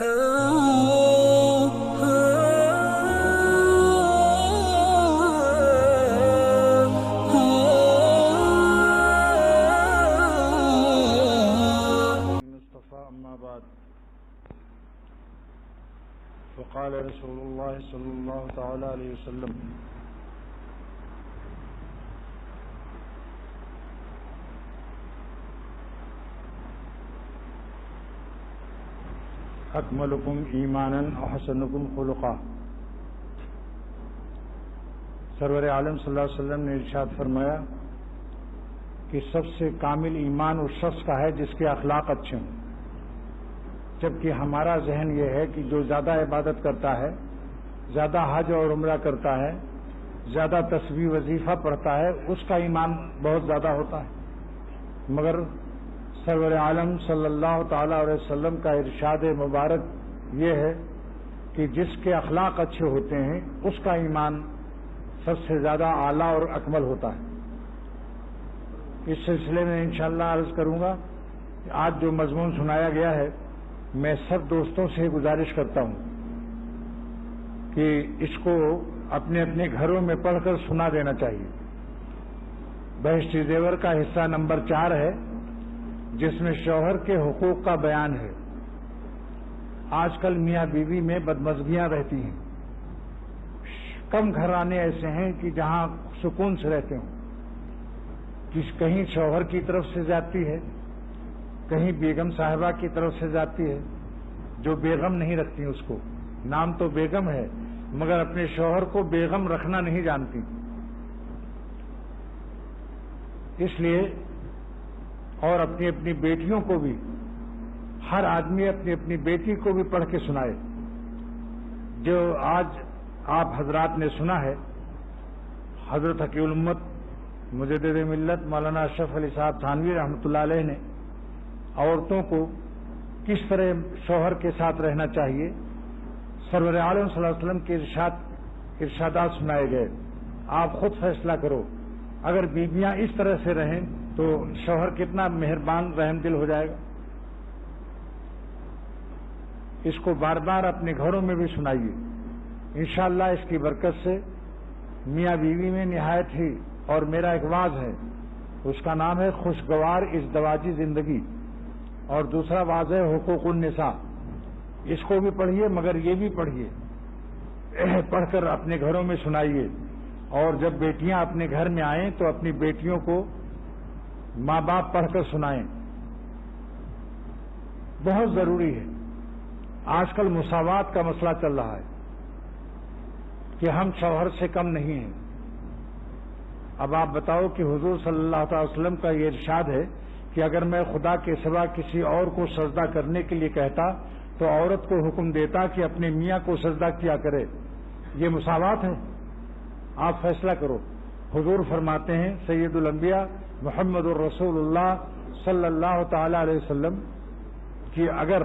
أما بعد فقال رسول الله صلى الله تعالى عليه وسلم اکملکم ایمانا احسنکم خلقا۔ سرور عالم صلی اللہ علیہ وسلم نے ارشاد فرمایا کہ سب سے کامل ایمان اس شخص کا ہے جس کے اخلاق اچھے ہوں، جبکہ ہمارا ذہن یہ ہے کہ جو زیادہ عبادت کرتا ہے، زیادہ حج اور عمرہ کرتا ہے، زیادہ تسبیح وظیفہ پڑھتا ہے، اس کا ایمان بہت زیادہ ہوتا ہے، مگر سرور عالم صلی اللہ تعالی علیہ وسلم کا ارشاد مبارک یہ ہے کہ جس کے اخلاق اچھے ہوتے ہیں اس کا ایمان سب سے زیادہ اعلیٰ اور اکمل ہوتا ہے۔ اس سلسلے میں انشاءاللہ عرض کروں گا کہ آج جو مضمون سنایا گیا ہے، میں سب دوستوں سے گزارش کرتا ہوں کہ اس کو اپنے اپنے گھروں میں پڑھ کر سنا دینا چاہیے۔ بہشتی زیور کا حصہ نمبر 4 ہے، جس میں شوہر کے حقوق کا بیان ہے۔ آج کل میاں بیوی میں بدمزگیاں رہتی ہیں، کم گھرانے ایسے ہیں کہ جہاں سکون سے رہتے ہوں۔ کہیں شوہر کی طرف سے زیادتی ہے، کہیں بیگم صاحبہ کی طرف سے زیادتی ہے، جو بیگم نہیں رکھتی اس کو، نام تو بیگم ہے مگر اپنے شوہر کو بیگم رکھنا نہیں جانتی۔ اس لیے اور اپنی اپنی بیٹیوں کو بھی، ہر آدمی اپنی اپنی بیٹی کو بھی پڑھ کے سنائے۔ جو آج آپ حضرات نے سنا ہے، حضرت حقیق الامت مجدد ملت مولانا اشرف علی صاحب تھانوی رحمۃ اللہ علیہ نے عورتوں کو کس طرح شوہر کے ساتھ رہنا چاہیے، سرور عالم صلی اللہ علیہ وسلم کے ارشادات سنائے گئے۔ آپ خود فیصلہ کرو، اگر بیویاں اس طرح سے رہیں تو شوہر کتنا مہربان رحم دل ہو جائے گا۔ اس کو بار بار اپنے گھروں میں بھی سنائیے، انشاءاللہ اس کی برکت سے میاں بیوی میں نہایت ہی، اور میرا ایک واز ہے، اس کا نام ہے خوشگوار ازدواجی زندگی، اور دوسرا واز ہے حقوق النساء۔ اس کو بھی پڑھیے مگر یہ بھی پڑھیے، پڑھ کر اپنے گھروں میں سنائیے، اور جب بیٹیاں اپنے گھر میں آئیں تو اپنی بیٹیوں کو ماں باپ پڑھ کر سنائیں، بہت ضروری ہے۔ آج کل مساوات کا مسئلہ چل رہا ہے کہ ہم شوہر سے کم نہیں ہیں۔ اب آپ بتاؤ کہ حضور صلی اللہ تعالی وسلم کا یہ ارشاد ہے کہ اگر میں خدا کے سوا کسی اور کو سجدہ کرنے کے لیے کہتا تو عورت کو حکم دیتا کہ اپنے میاں کو سجدہ کیا کرے۔ یہ مساوات ہے؟ آپ فیصلہ کرو۔ حضور فرماتے ہیں سید الانبیاء محمد الرسول اللہ صلی اللہ تعالی علیہ وسلم کہ اگر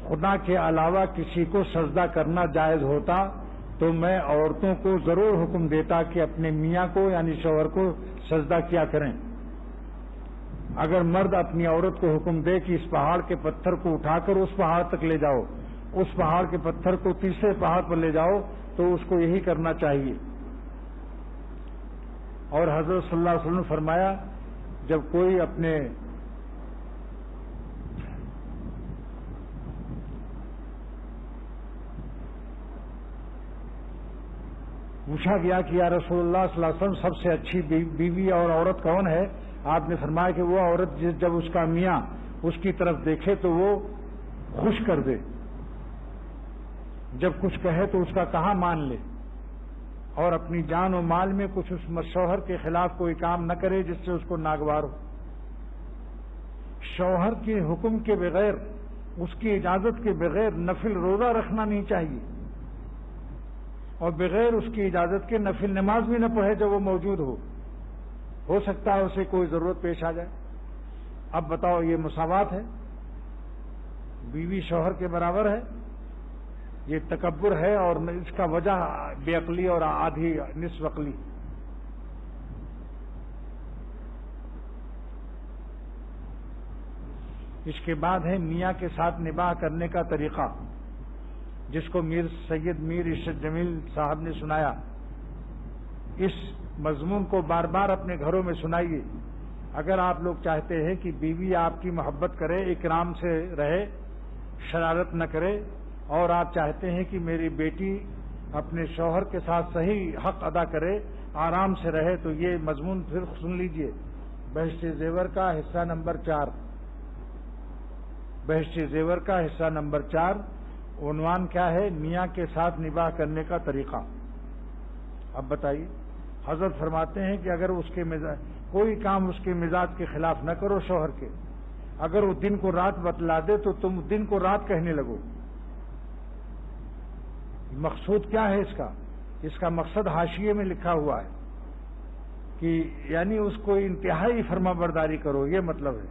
خدا کے علاوہ کسی کو سجدہ کرنا جائز ہوتا تو میں عورتوں کو ضرور حکم دیتا کہ اپنے میاں کو یعنی شوہر کو سجدہ کیا کریں۔ اگر مرد اپنی عورت کو حکم دے کہ اس پہاڑ کے پتھر کو اٹھا کر اس پہاڑ تک لے جاؤ، اس پہاڑ کے پتھر کو تیسرے پہاڑ پر لے جاؤ، تو اس کو یہی کرنا چاہیے۔ اور حضرت صلی اللہ علیہ وسلم نے فرمایا جب کوئی اپنے پوچھا گیا کہ یا رسول اللہ صلی اللہ علیہ وسلم سب سے اچھی بیوی اور عورت کون ہے؟ آپ نے فرمایا کہ وہ عورت جب اس کا میاں اس کی طرف دیکھے تو وہ خوش کر دے، جب کچھ کہے تو اس کا کہا مان لے، اور اپنی جان و مال میں کچھ اس شوہر کے خلاف کوئی کام نہ کرے جس سے اس کو ناگوار ہو۔ شوہر کے حکم کے بغیر، اس کی اجازت کے بغیر نفل روزہ رکھنا نہیں چاہیے، اور بغیر اس کی اجازت کے نفل نماز بھی نہ پڑھے جب وہ موجود ہو سکتا ہے اسے کوئی ضرورت پیش آ جائے۔ اب بتاؤ یہ مساوات ہے؟ بیوی شوہر کے برابر ہے؟ یہ تکبر ہے، اور اس کا وجہ بے عقلی اور آدھی نصف عقلی۔ اس کے بعد ہے میاں کے ساتھ نباہ کرنے کا طریقہ، جس کو سید میر عشرت جمیل صاحب نے سنایا۔ اس مضمون کو بار بار اپنے گھروں میں سنائیے۔ اگر آپ لوگ چاہتے ہیں کہ بیوی آپ کی محبت کرے، اکرام سے رہے، شرارت نہ کرے، اور آپ چاہتے ہیں کہ میری بیٹی اپنے شوہر کے ساتھ صحیح حق ادا کرے، آرام سے رہے، تو یہ مضمون پھر سن لیجئے۔ بہشت زیور کا حصہ نمبر 4، بہشت زیور کا حصہ نمبر 4، عنوان کیا ہے؟ میاں کے ساتھ نباہ کرنے کا طریقہ۔ اب بتائیے، حضرت فرماتے ہیں کہ اگر اس کے کوئی کام اس کے مزاج کے خلاف نہ کرو شوہر کے، اگر وہ دن کو رات بتلا دے تو تم دن کو رات کہنے لگو۔ مقصود کیا ہے اس کا؟ اس کا مقصد حاشیے میں لکھا ہوا ہے کہ یعنی اس کو انتہائی فرما برداری کرو، یہ مطلب ہے۔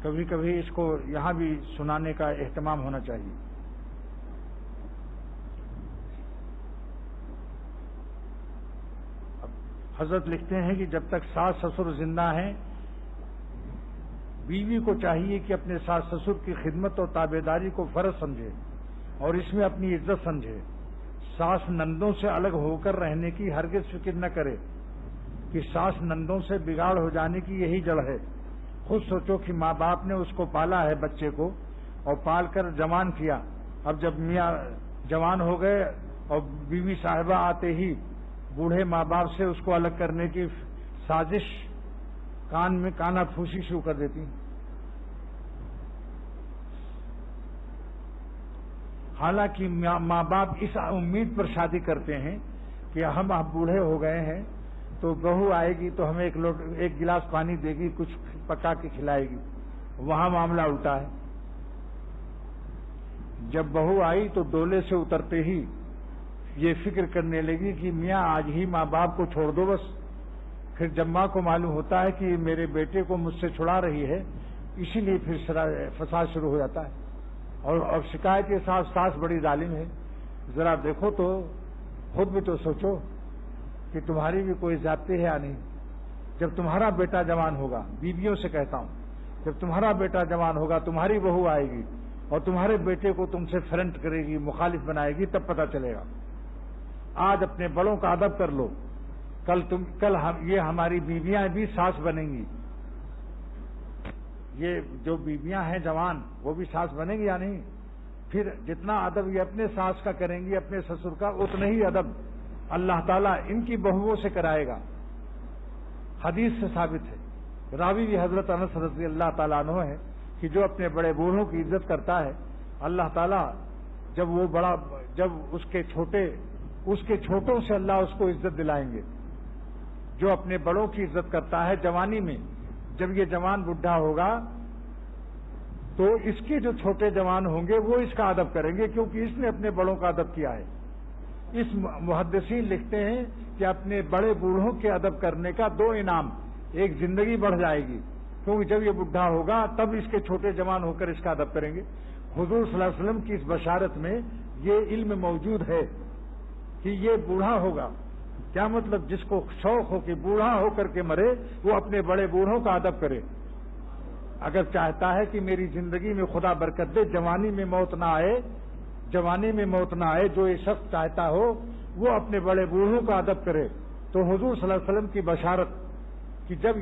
کبھی کبھی اس کو یہاں بھی سنانے کا اہتمام ہونا چاہیے۔ حضرت لکھتے ہیں کہ جب تک ساس سسر زندہ ہیں، بیوی کو چاہیے کہ اپنے ساس سسر کی خدمت اور تابعداری کو فرض سمجھے اور اس میں اپنی عزت سمجھے۔ ساس نندوں سے الگ ہو کر رہنے کی ہرگز فکر نہ کرے کہ ساس نندوں سے بگاڑ ہو جانے کی یہی جڑ ہے۔ خود سوچو کہ ماں باپ نے اس کو پالا ہے، بچے کو، اور پال کر جوان کیا۔ اب جب میاں جوان ہو گئے اور بیوی صاحبہ آتے ہی بوڑھے ماں باپ سے اس کو الگ کرنے کی سازش، کان میں کانا پھوسی شروع کر دیتی۔ حالانکہ ماں باپ اس امید پر شادی کرتے ہیں کہ ہم اب بوڑھے ہو گئے ہیں تو بہو آئے گی تو ہمیں ایک گلاس پانی دے گی، کچھ پکا کے کھلائے گی۔ وہاں معاملہ الٹا ہے۔ جب بہو آئی تو دولے سے اترتے ہی یہ فکر کرنے لگی کہ میاں آج ہی ماں باپ کو چھوڑ دو بس۔ پھر جب ماں کو معلوم ہوتا ہے کہ میرے بیٹے کو مجھ سے چھڑا رہی ہے، اسی لیے پھر فساد شروع ہو جاتا ہے۔ اور شکایت کے ساتھ ساس بڑی ظالم ہے۔ ذرا دیکھو تو، خود بھی تو سوچو کہ تمہاری بھی کوئی ذاتی ہے یا نہیں۔ جب تمہارا بیٹا جوان ہوگا، بیویوں سے کہتا ہوں، جب تمہارا بیٹا جوان ہوگا، تمہاری بہو آئے گی اور تمہارے بیٹے کو تم سے فرنٹ کرے گی، مخالف بنائے گی، تب پتہ چلے گا۔ آج اپنے بڑوں کا ادب کر لو، کل یہ ہماری بیویاں بھی ساس بنیں گی۔ یہ جو بیویاں ہیں جوان، وہ بھی ساس بنیں گی یا نہیں؟ پھر جتنا ادب یہ اپنے ساس کا کریں گی، اپنے سسر کا، اتنا ہی ادب اللہ تعالیٰ ان کی بہوؤں سے کرائے گا۔ حدیث سے ثابت ہے، راوی بھی حضرت انس رضی اللہ تعالیٰ عنہ ہے کہ جو اپنے بڑے بوڑھوں کی عزت کرتا ہے، اللہ تعالیٰ جب اس کے چھوٹوں سے اللہ اس کو عزت دلائیں گے۔ جو اپنے بڑوں کی عزت کرتا ہے جوانی میں، جب یہ جوان بڈھا ہوگا تو اس کے جو چھوٹے جوان ہوں گے وہ اس کا ادب کریں گے، کیونکہ اس نے اپنے بڑوں کا ادب کیا ہے۔ اس محدثین لکھتے ہیں کہ اپنے بڑے بوڑھوں کے ادب کرنے کا 2 انعام، ایک زندگی بڑھ جائے گی، کیونکہ جب یہ بڈھا ہوگا تب اس کے چھوٹے جوان ہو کر اس کا ادب کریں گے۔ حضور صلی اللہ علیہ وسلم کی اس بشارت میں یہ علم موجود ہے کہ یہ بوڑھا ہوگا۔ کیا مطلب؟ جس کو شوق ہو کہ بوڑھا ہو کر کے مرے، وہ اپنے بڑے بوڑھوں کا ادب کرے۔ اگر چاہتا ہے کہ میری زندگی میں خدا برکت دے، جوانی میں موت نہ آئے، جو یہ شخص چاہتا ہو وہ اپنے بڑے بوڑھوں کا ادب کرے۔ تو حضور صلی اللہ علیہ وسلم کی بشارت کہ جب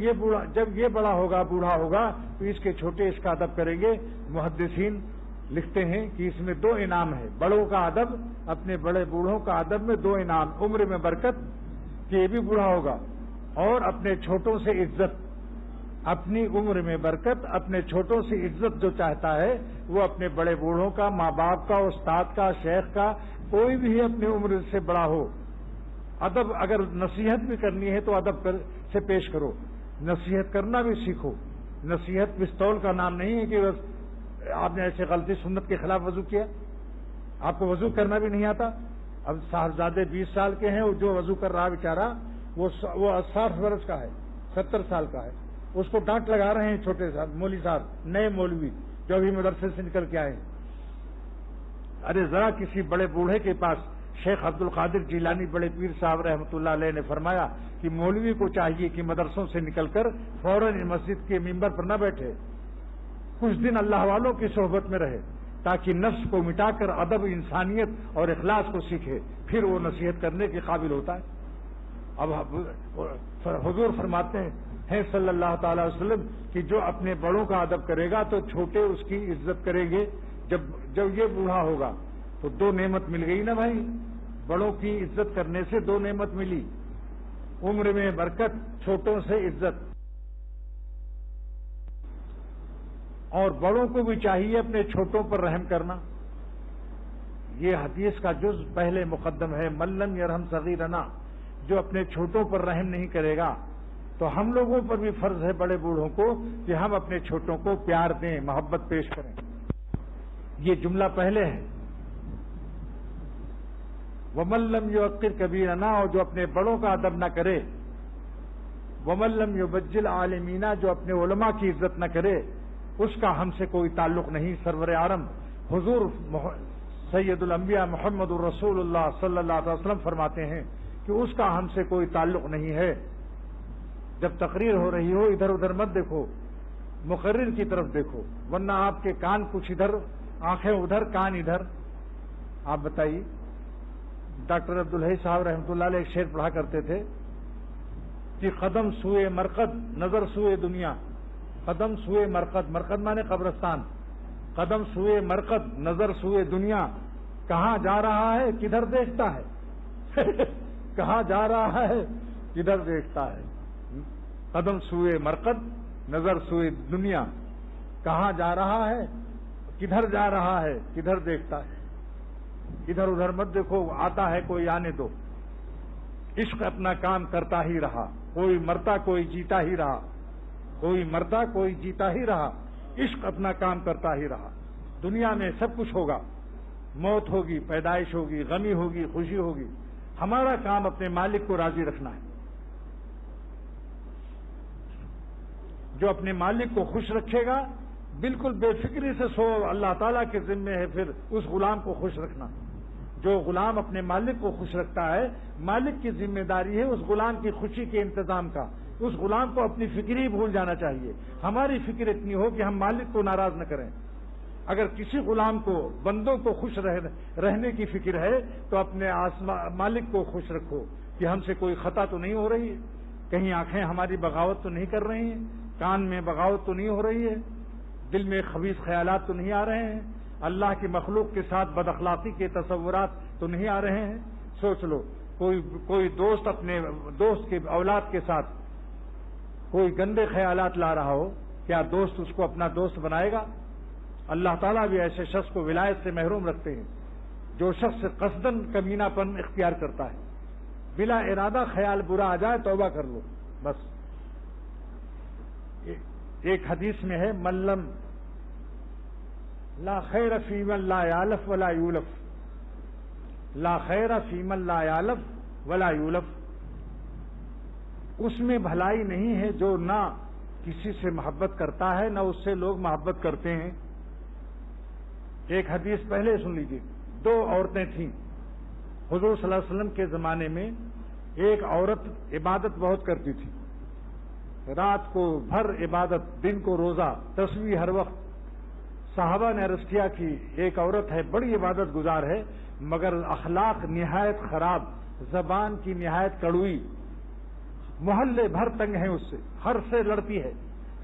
یہ بڑا ہوگا، بوڑھا ہوگا، تو اس کے چھوٹے اس کا ادب کریں گے۔ محدثین لکھتے ہیں کہ اس میں 2 انعام ہے، بڑوں کا ادب، اپنے بڑے بوڑھوں کا ادب میں 2 انعام، عمر میں برکت کہ یہ بھی بوڑھا ہوگا، اور اپنے چھوٹوں سے عزت۔ اپنی عمر میں برکت، اپنے چھوٹوں سے عزت جو چاہتا ہے وہ اپنے بڑے بوڑھوں کا، ماں باپ کا، استاد کا، شیخ کا، کوئی بھی اپنی عمر سے بڑا ہو، ادب اگر نصیحت بھی کرنی ہے تو ادب سے پیش کرو، نصیحت کرنا بھی سیکھو۔ نصیحت پستول کا نام نہیں ہے کہ بس آپ نے ایسے غلطی سنت کے خلاف وضو کیا، آپ کو وضو کرنا بھی نہیں آتا۔ اب صاحبزادے 20 سال کے ہیں، جو وضو کر رہا بیچارہ وہ 60 برس کا ہے، 70 سال کا ہے، اس کو ڈانٹ لگا رہے ہیں چھوٹے صاحب، مولوی صاحب، نئے مولوی جو ابھی مدرسے سے نکل کے آئے ہیں۔ ارے ذرا کسی بڑے بوڑھے کے پاس شیخ عبد القادر جیلانی بڑے پیر صاحب رحمۃ اللہ علیہ نے فرمایا کہ مولوی کو چاہیے کہ مدرسوں سے نکل کر فوراً مسجد کے ممبر پر نہ بیٹھے، کچھ دن اللہ والوں کی صحبت میں رہے تاکہ نفس کو مٹا کر ادب، انسانیت اور اخلاص کو سیکھے، پھر وہ نصیحت کرنے کے قابل ہوتا ہے۔ اب حضور فرماتے ہیں صلی اللہ تعالی وسلم کہ جو اپنے بڑوں کا ادب کرے گا تو چھوٹے اس کی عزت کریں گے۔ جب یہ بوڑھا ہوگا تو دو نعمت مل گئی نا بھائی، بڑوں کی عزت کرنے سے دو نعمت ملی، عمر میں برکت، چھوٹوں سے عزت۔ اور بڑوں کو بھی چاہیے اپنے چھوٹوں پر رحم کرنا۔ یہ حدیث کا جز پہلے مقدم ہے، من لم یرحم صغیرنا، جو اپنے چھوٹوں پر رحم نہیں کرے گا تو ہم لوگوں پر بھی فرض ہے بڑے بوڑھوں کو کہ ہم اپنے چھوٹوں کو پیار دیں، محبت پیش کریں۔ یہ جملہ پہلے ہے، وَمَن لَّمْ يُوَقِّرْ كَبِيرَنَا، اور جو اپنے بڑوں کا ادب نہ کرے، وَمَن لَّمْ يُبَجِّلْ عَالِمِينَ، جو اپنے علماء کی عزت نہ کرے، اس کا ہم سے کوئی تعلق نہیں۔ سرور عالم حضور سید الانبیاء محمد الرسول اللہ صلی اللہ علیہ وسلم فرماتے ہیں کہ اس کا ہم سے کوئی تعلق نہیں ہے۔ جب تقریر ہو رہی ہو ادھر ادھر مت دیکھو، مقرر کی طرف دیکھو، ورنہ آپ کے کان کچھ ادھر، آنکھیں ادھر، کان ادھر۔ آپ بتائیے، ڈاکٹر عبدالحی صاحب رحمۃ اللہ علیہ ایک شعر پڑھا کرتے تھے کہ قدم سوئے مرقد نظر سوئے دنیا، قدم سوئے مرقد، مرقد مانے قبرستان، قدم سوئے مرقد نظر سوئے دنیا، کہاں جا رہا ہے کدھر دیکھتا ہے کہاں جا رہا ہے کدھر دیکھتا ہے۔ قدم سوئے مرقد نظر سوئے دنیا، کہاں جا رہا ہے کدھر جا رہا ہے کدھر دیکھتا ہے۔ ادھر ادھر مت دیکھو، آتا ہے کوئی آنے دو۔ عشق اپنا کام کرتا ہی رہا، کوئی مرتا کوئی جیتا ہی رہا، کوئی مرتا کوئی جیتا ہی رہا، عشق اپنا کام کرتا ہی رہا۔ دنیا میں سب کچھ ہوگا، موت ہوگی، پیدائش ہوگی، غمی ہوگی، خوشی ہوگی، ہمارا کام اپنے مالک کو راضی رکھنا ہے۔ جو اپنے مالک کو خوش رکھے گا، بالکل بے فکری سے سو، اللہ تعالیٰ کے ذمے ہے پھر اس غلام کو خوش رکھنا۔ جو غلام اپنے مالک کو خوش رکھتا ہے، مالک کی ذمہ داری ہے اس غلام کی خوشی کے انتظام کا۔ اس غلام کو اپنی فکر ہی بھول جانا چاہیے، ہماری فکر اتنی ہو کہ ہم مالک کو ناراض نہ کریں۔ اگر کسی غلام کو، بندوں کو خوش رہنے کی فکر ہے تو اپنے مالک کو خوش رکھو کہ ہم سے کوئی خطا تو نہیں ہو رہی ہے، کہیں آنکھیں ہماری بغاوت تو نہیں کر رہی ہیں، کان میں بغاوت تو نہیں ہو رہی ہے، دل میں خبیث خیالات تو نہیں آ رہے ہیں، اللہ کی مخلوق کے ساتھ بد اخلاقی کے تصورات تو نہیں آ رہے ہیں۔ سوچ لو، کوئی دوست اپنے دوست کے اولاد کے ساتھ کوئی گندے خیالات لا رہا ہو، کیا دوست اس کو اپنا دوست بنائے گا؟ اللہ تعالیٰ بھی ایسے شخص کو ولایت سے محروم رکھتے ہیں جو شخص قصداً کمینہ پن اختیار کرتا ہے، بلا ارادہ خیال برا آ جائے توبہ کر لو بس۔ ایک حدیث میں ہے، ملم لا خیر فی من لا یالف ولا یولف، لا خیر فی من لا یالف ولا یولف، اس میں بھلائی نہیں ہے جو نہ کسی سے محبت کرتا ہے نہ اس سے لوگ محبت کرتے ہیں۔ ایک حدیث پہلے سن لیجیے، دو عورتیں تھیں حضور صلی اللہ علیہ وسلم کے زمانے میں۔ ایک عورت عبادت بہت کرتی تھی، رات کو بھر عبادت، دن کو روزہ، تسبیح ہر وقت۔ صحابہ نے عرض کیا کہ ایک عورت ہے، بڑی عبادت گزار ہے، مگر اخلاق نہایت خراب، زبان کی نہایت کڑوئی، محلے بھر تنگ ہیں اس سے، ہر سے لڑتی ہے،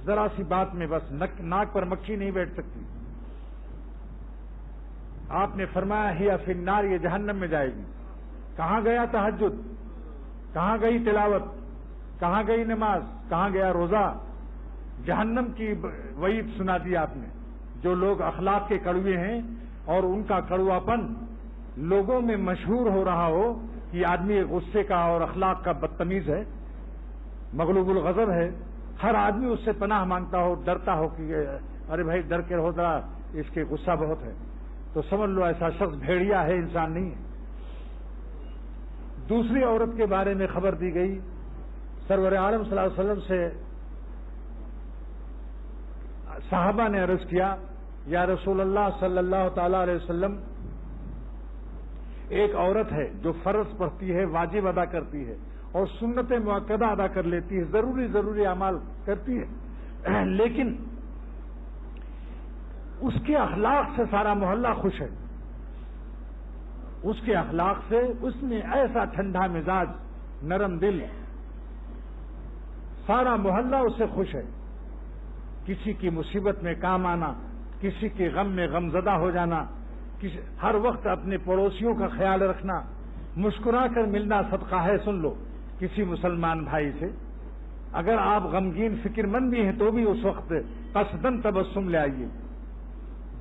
ذرا سی بات میں بس ناک پر مکھی نہیں بیٹھ سکتی۔ آپ نے فرمایا ہی فی النار، یہ جہنم میں جائے گی۔ کہاں گیا تہجد، کہاں گئی تلاوت، کہاں گئی نماز، کہاں گیا روزہ؟ جہنم کی وعید سنا دی آپ نے۔ جو لوگ اخلاق کے کڑوے ہیں اور ان کا کڑواپن لوگوں میں مشہور ہو رہا ہو کہ آدمی غصے کا اور اخلاق کا بدتمیز ہے، مغلوب الغضب ہے، ہر آدمی اس سے پناہ مانگتا ہو، ڈرتا ہو کہ ارے بھائی ڈر کے رہو ذرا، اس کے غصہ بہت ہے، تو سمجھ لو ایسا شخص بھیڑیا ہے، انسان نہیں ہے۔ دوسری عورت کے بارے میں خبر دی گئی، سرور عالم صلی اللہ علیہ وسلم سے صحابہ نے عرض کیا، یا رسول اللہ صلی اللہ تعالی علیہ وسلم، ایک عورت ہے جو فرض پڑھتی ہے، واجب ادا کرتی ہے اور سنت مؤکدہ ادا کر لیتی ہے، ضروری اعمال کرتی ہے، لیکن اس کے اخلاق سے سارا محلہ خوش ہے، اس کے اخلاق سے، اس میں ایسا ٹھنڈا مزاج، نرم دل، سارا محلہ اس سے خوش ہے. کسی کی مصیبت میں کام آنا، کسی کے غم میں غم زدہ ہو جانا، ہر وقت اپنے پڑوسیوں کا خیال رکھنا، مسکرا کر ملنا صدقہ ہے. سن لو کسی مسلمان بھائی سے اگر آپ غمگین فکر مند بھی ہیں تو بھی اس وقت قصدن تبسم لے آئیے.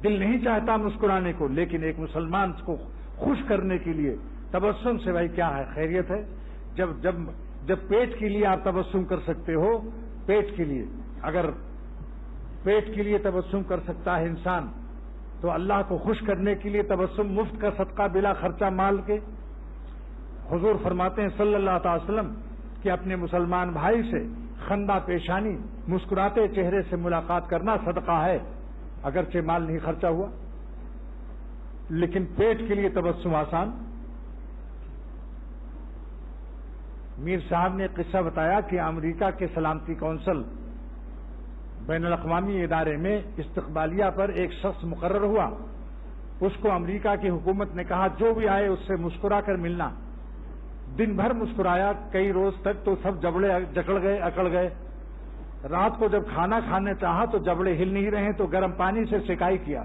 دل نہیں چاہتا مسکرانے کو، لیکن ایک مسلمان کو خوش کرنے کے لیے تبسم سے بھائی کیا ہے، خیریت ہے. جب پیٹ کے لیے آپ تبسم کر سکتے ہو، پیٹ کے لیے، اگر پیٹ کے لیے تبسم کر سکتا ہے انسان تو اللہ کو خوش کرنے کے لیے تبسم مفت کا صدقہ بلا خرچہ مال کے. حضور فرماتے ہیں صلی اللہ تعالی وسلم کہ اپنے مسلمان بھائی سے خندہ پیشانی، مسکراتے چہرے سے ملاقات کرنا صدقہ ہے، اگرچہ مال نہیں خرچہ ہوا. لیکن پیٹ کے لیے تبسم آسان. میر صاحب نے قصہ بتایا کہ امریکہ کے سلامتی کونسل بین الاقوامی ادارے میں استقبالیہ پر ایک شخص مقرر ہوا. اس کو امریکہ کی حکومت نے کہا جو بھی آئے اس سے مسکرا کر ملنا. دن بھر مسکرایا، کئی روز تک تو سب جبڑے جکڑ گئے، اکڑ گئے. رات کو جب کھانا کھانے چاہا تو جبڑے ہل نہیں رہے تو گرم پانی سے سیکائی کیا.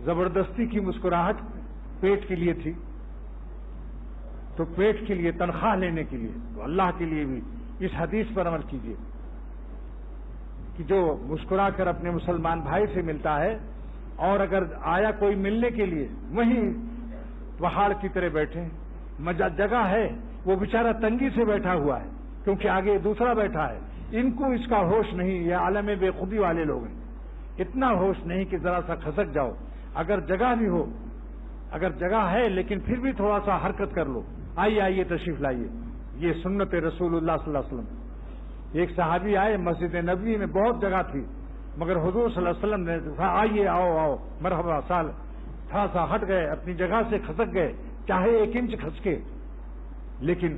زبردستی کی مسکراہٹ پیٹ کے لیے تھی، تو پیٹ کے لیے، تنخواہ لینے کے لیے، تو اللہ کے لیے بھی اس حدیث پر عمل کیجیے کہ جو مسکرا کر اپنے مسلمان بھائی سے ملتا ہے، اور اگر آیا کوئی ملنے کے لیے وہیں پہاڑ کی طرح بیٹھے، جگہ ہے، وہ بیچارہ تنگی سے بیٹھا ہوا ہے کیونکہ آگے دوسرا بیٹھا ہے. ان کو اس کا ہوش نہیں، یہ عالم بے خودی والے لوگ ہیں. اتنا ہوش نہیں کہ ذرا سا کھسک جاؤ. اگر جگہ بھی ہو، اگر جگہ ہے لیکن پھر بھی تھوڑا سا حرکت کر لو، آئیے تشریف لائیے. یہ سنت رسول اللہ صلی اللہ علیہ وسلم. ایک صحابی آئے، مسجد نبوی میں بہت جگہ تھی مگر حضور صلی اللہ علیہ وسلم نے کہا آئیے، آؤ مرحبا سال. تھوڑا سا ہٹ گئے، اپنی جگہ سے کھسک گئے، چاہے 1 انچ کھسکے، لیکن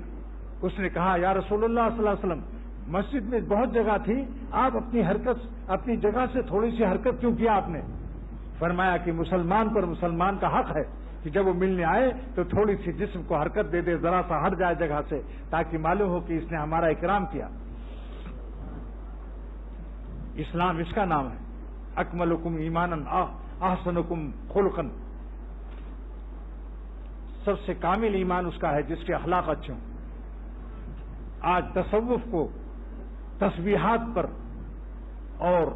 اس نے کہا یا رسول اللہ صلی اللہ علیہ وسلم مسجد میں بہت جگہ تھی، آپ اپنی جگہ سے تھوڑی سی حرکت کیوں کیا آپ نے؟ فرمایا کہ مسلمان پر مسلمان کا حق ہے کہ جب وہ ملنے آئے تو تھوڑی سی جسم کو حرکت دے دے، ذرا سا ہٹ جائے جگہ سے، تاکہ معلوم ہو کہ اس نے ہمارا اکرام کیا. اسلام اس کا نام ہے. اکملکم ایمانن احسنکم خلقن. سب سے کامل ایمان اس کا ہے جس کے اخلاق اچھے ہوں. آج تصوف کو تسبیحات پر اور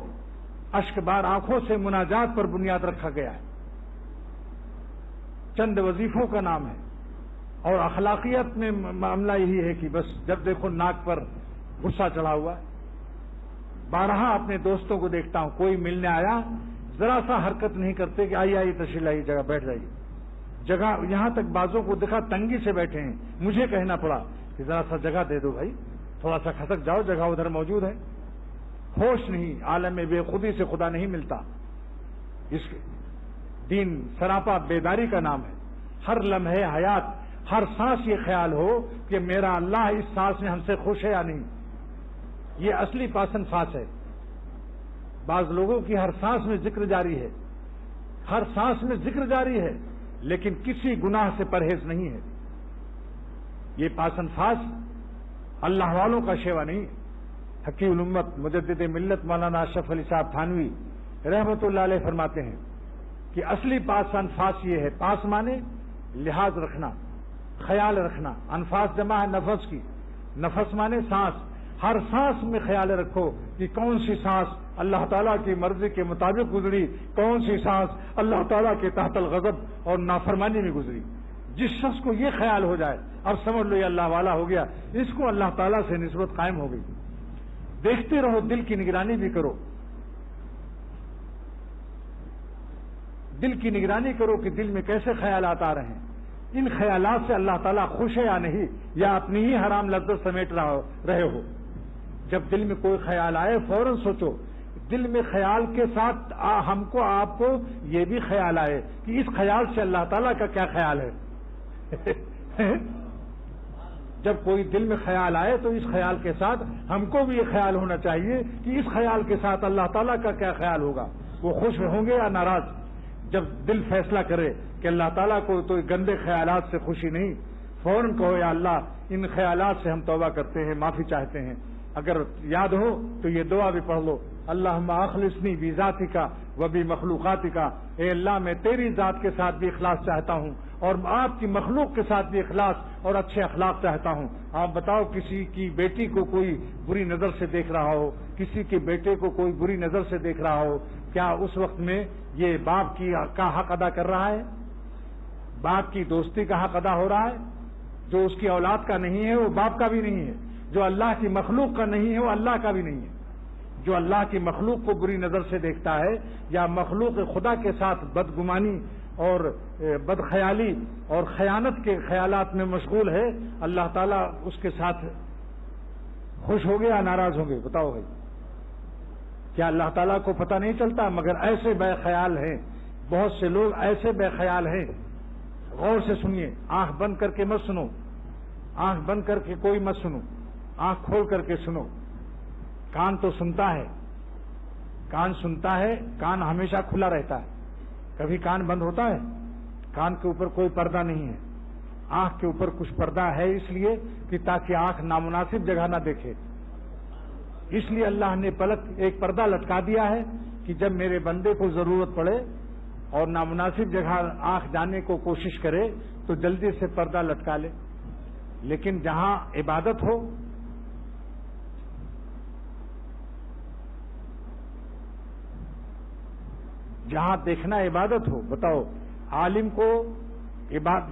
اشک بار آنکھوں سے مناجات پر بنیاد رکھا گیا ہے. چند وظیفوں کا نام ہے، اور اخلاقیات میں معاملہ یہی ہے کہ بس جب دیکھو ناک پر غصہ چڑھا ہوا ہے. بارہا اپنے دوستوں کو دیکھتا ہوں، کوئی ملنے آیا ذرا سا حرکت نہیں کرتے کہ آئیے تشریف لائیے، جگہ بیٹھ جائیے. جگہ یہاں تک بازوں کو دیکھا تنگی سے بیٹھے ہیں، مجھے کہنا پڑا کہ ذرا سا جگہ دے دو بھائی، تھوڑا سا کھسک جاؤ، جگہ ادھر موجود ہے. ہوش نہیں، عالم بے خودی سے خدا نہیں ملتا. اس دین سراپا بیداری کا نام ہے. ہر لمحے حیات، ہر سانس یہ خیال ہو کہ میرا اللہ اس سانس میں ہم سے خوش ہے یا نہیں. یہ اصلی پاسن سانس ہے. بعض لوگوں کی ہر سانس میں ذکر جاری ہے، ہر سانس میں ذکر جاری ہے، لیکن کسی گناہ سے پرہیز نہیں ہے. یہ پاسن سانس اللہ والوں کا شیوا نہیں. حکیم الامت مجدد ملت مولانا اشرف علی صاحب تھانوی رحمت اللہ علیہ فرماتے ہیں کہ اصلی پاس انفاس یہ ہے. پاس مانے لحاظ رکھنا، خیال رکھنا. انفاس جمع ہے نفس کی، نفس مانے سانس. ہر سانس میں خیال رکھو کہ کون سی سانس اللہ تعالیٰ کی مرضی کے مطابق گزری، کون سی سانس اللہ تعالیٰ کے تحت الغضب اور نافرمانی میں گزری. جس شخص کو یہ خیال ہو جائے اب سمجھ لو یہ اللہ والا ہو گیا، اس کو اللہ تعالیٰ سے نسبت قائم ہو گئی. دیکھتے رہو، دل کی نگرانی بھی کرو. دل کی نگرانی کرو کہ دل میں کیسے خیالات آ رہے ہیں. ان خیالات سے اللہ تعالیٰ خوش ہے یا نہیں، یا اپنی ہی حرام لذت سمیٹ رہے ہو. جب دل میں کوئی خیال آئے فوراً سوچو. دل میں خیال کے ساتھ ہم کو، آپ کو یہ بھی خیال آئے کہ اس خیال سے اللہ تعالیٰ کا کیا خیال ہے. جب کوئی دل میں خیال آئے تو اس خیال کے ساتھ ہم کو بھی یہ خیال ہونا چاہیے کہ اس خیال کے ساتھ اللہ تعالیٰ کا کیا خیال ہوگا، وہ خوش ہوں گے یا ناراض۔ جب دل فیصلہ کرے کہ اللہ تعالیٰ کو تو گندے خیالات سے خوشی نہیں، فوراً کہو یا اللہ ان خیالات سے ہم توبہ کرتے ہیں، معافی چاہتے ہیں۔ اگر یاد ہو تو یہ دعا بھی پڑھ لو، اللہم اخلصنی بذاتک و بمخلوقاتک، اے اللہ میں تیری ذات کے ساتھ بھی اخلاص چاہتا ہوں اور آپ کی مخلوق کے ساتھ بھی اخلاص اور اچھے اخلاق چاہتا ہوں۔ آپ بتاؤ کسی کی بیٹی کو کوئی بری نظر سے دیکھ رہا ہو، کسی کے بیٹے کو کوئی بری نظر سے دیکھ رہا ہو، کیا اس وقت میں یہ باپ کا حق ادا کر رہا ہے؟ باپ کی دوستی کا حق ادا ہو رہا ہے؟ جو اس کی اولاد کا نہیں ہے وہ باپ کا بھی نہیں ہے، جو اللہ کی مخلوق کا نہیں ہے وہ اللہ کا بھی نہیں ہے۔ جو اللہ کی مخلوق کو بری نظر سے دیکھتا ہے یا مخلوق خدا کے ساتھ بدگمانی اور بدخیالی اور خیانت کے خیالات میں مشغول ہے، اللہ تعالیٰ اس کے ساتھ خوش ہو گے یا ناراض ہوں گے؟ بتاؤ بھائی، کیا اللہ تعالیٰ کو پتہ نہیں چلتا؟ مگر ایسے بے خیال ہیں، بہت سے لوگ ایسے بے خیال ہیں۔ غور سے سنیے، آنکھ بند کر کے مت سنو، آنکھ بند کر کے کوئی مت سنو، آنکھ کھول کر کے سنو۔ کان تو سنتا ہے، کان سنتا ہے، کان ہمیشہ کھلا رہتا ہے، کبھی کان بند ہوتا ہے؟ کان کے اوپر کوئی پردہ نہیں ہے، آنکھ کے اوپر کچھ پردہ ہے، اس لیے کہ تاکہ آنکھ نامناسب جگہ نہ دیکھے۔ اس لیے اللہ نے ایک پردہ لٹکا دیا ہے کہ جب میرے بندے کو ضرورت پڑے اور نامناسب جگہ آنکھ جانے کو کوشش کرے تو جلدی سے پردہ لٹکا لے۔ لیکن جہاں عبادت ہو، جہاں دیکھنا عبادت ہو، بتاؤ عالم کو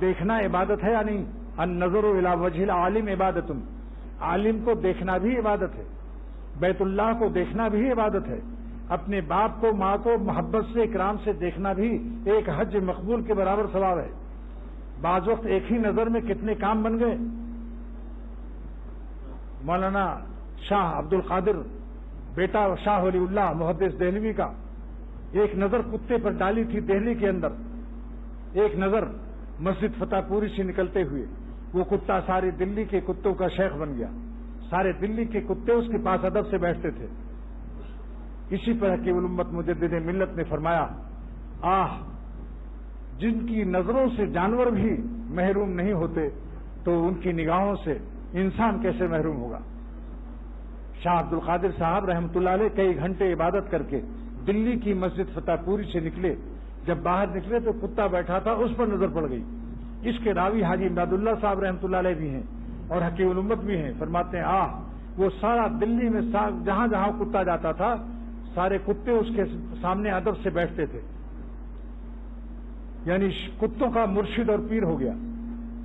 دیکھنا عبادت ہے یا نہیں؟ النظر الی وجہ العالم عبادت، عالم کو دیکھنا بھی عبادت ہے، بیت اللہ کو دیکھنا بھی عبادت ہے، اپنے باپ کو ماں کو محبت سے اکرام سے دیکھنا بھی ایک حج مقبول کے برابر ثواب ہے۔ بعض وقت ایک ہی نظر میں کتنے کام بن گئے۔ مولانا شاہ عبد القادر بیٹا شاہ ولی اللہ محدث دہلوی کا ایک نظر کتے پر ڈالی تھی دہلی کے اندر، ایک نظر مسجد فتح پوری سے نکلتے ہوئے، وہ کتا ساری دلی کے کتوں کا شیخ بن گیا، سارے دلی کے کتے اس کے پاس ادب سے بیٹھتے تھے۔ اسی پر حکیم الامت مجدد ملت نے فرمایا، جن کی نظروں سے جانور بھی محروم نہیں ہوتے تو ان کی نگاہوں سے انسان کیسے محروم ہوگا۔ شاہ عبد القادر صاحب رحمۃ اللہ علیہ کئی گھنٹے عبادت کر کے دلی کی مسجد فتح پوری سے نکلے، جب باہر نکلے تو کتا بیٹھا تھا، اس پر نظر پڑ گئی۔ اس کے راوی حاجی امداد اللہ صاحب رحمۃ اللہ علیہ بھی ہیں اور حکیم الامت بھی ہیں، فرماتے ہیں وہ سارا دلی میں جہاں جہاں کتا جاتا تھا سارے کتے اس کے سامنے ادب سے بیٹھتے تھے، یعنی کتوں کا مرشد اور پیر ہو گیا۔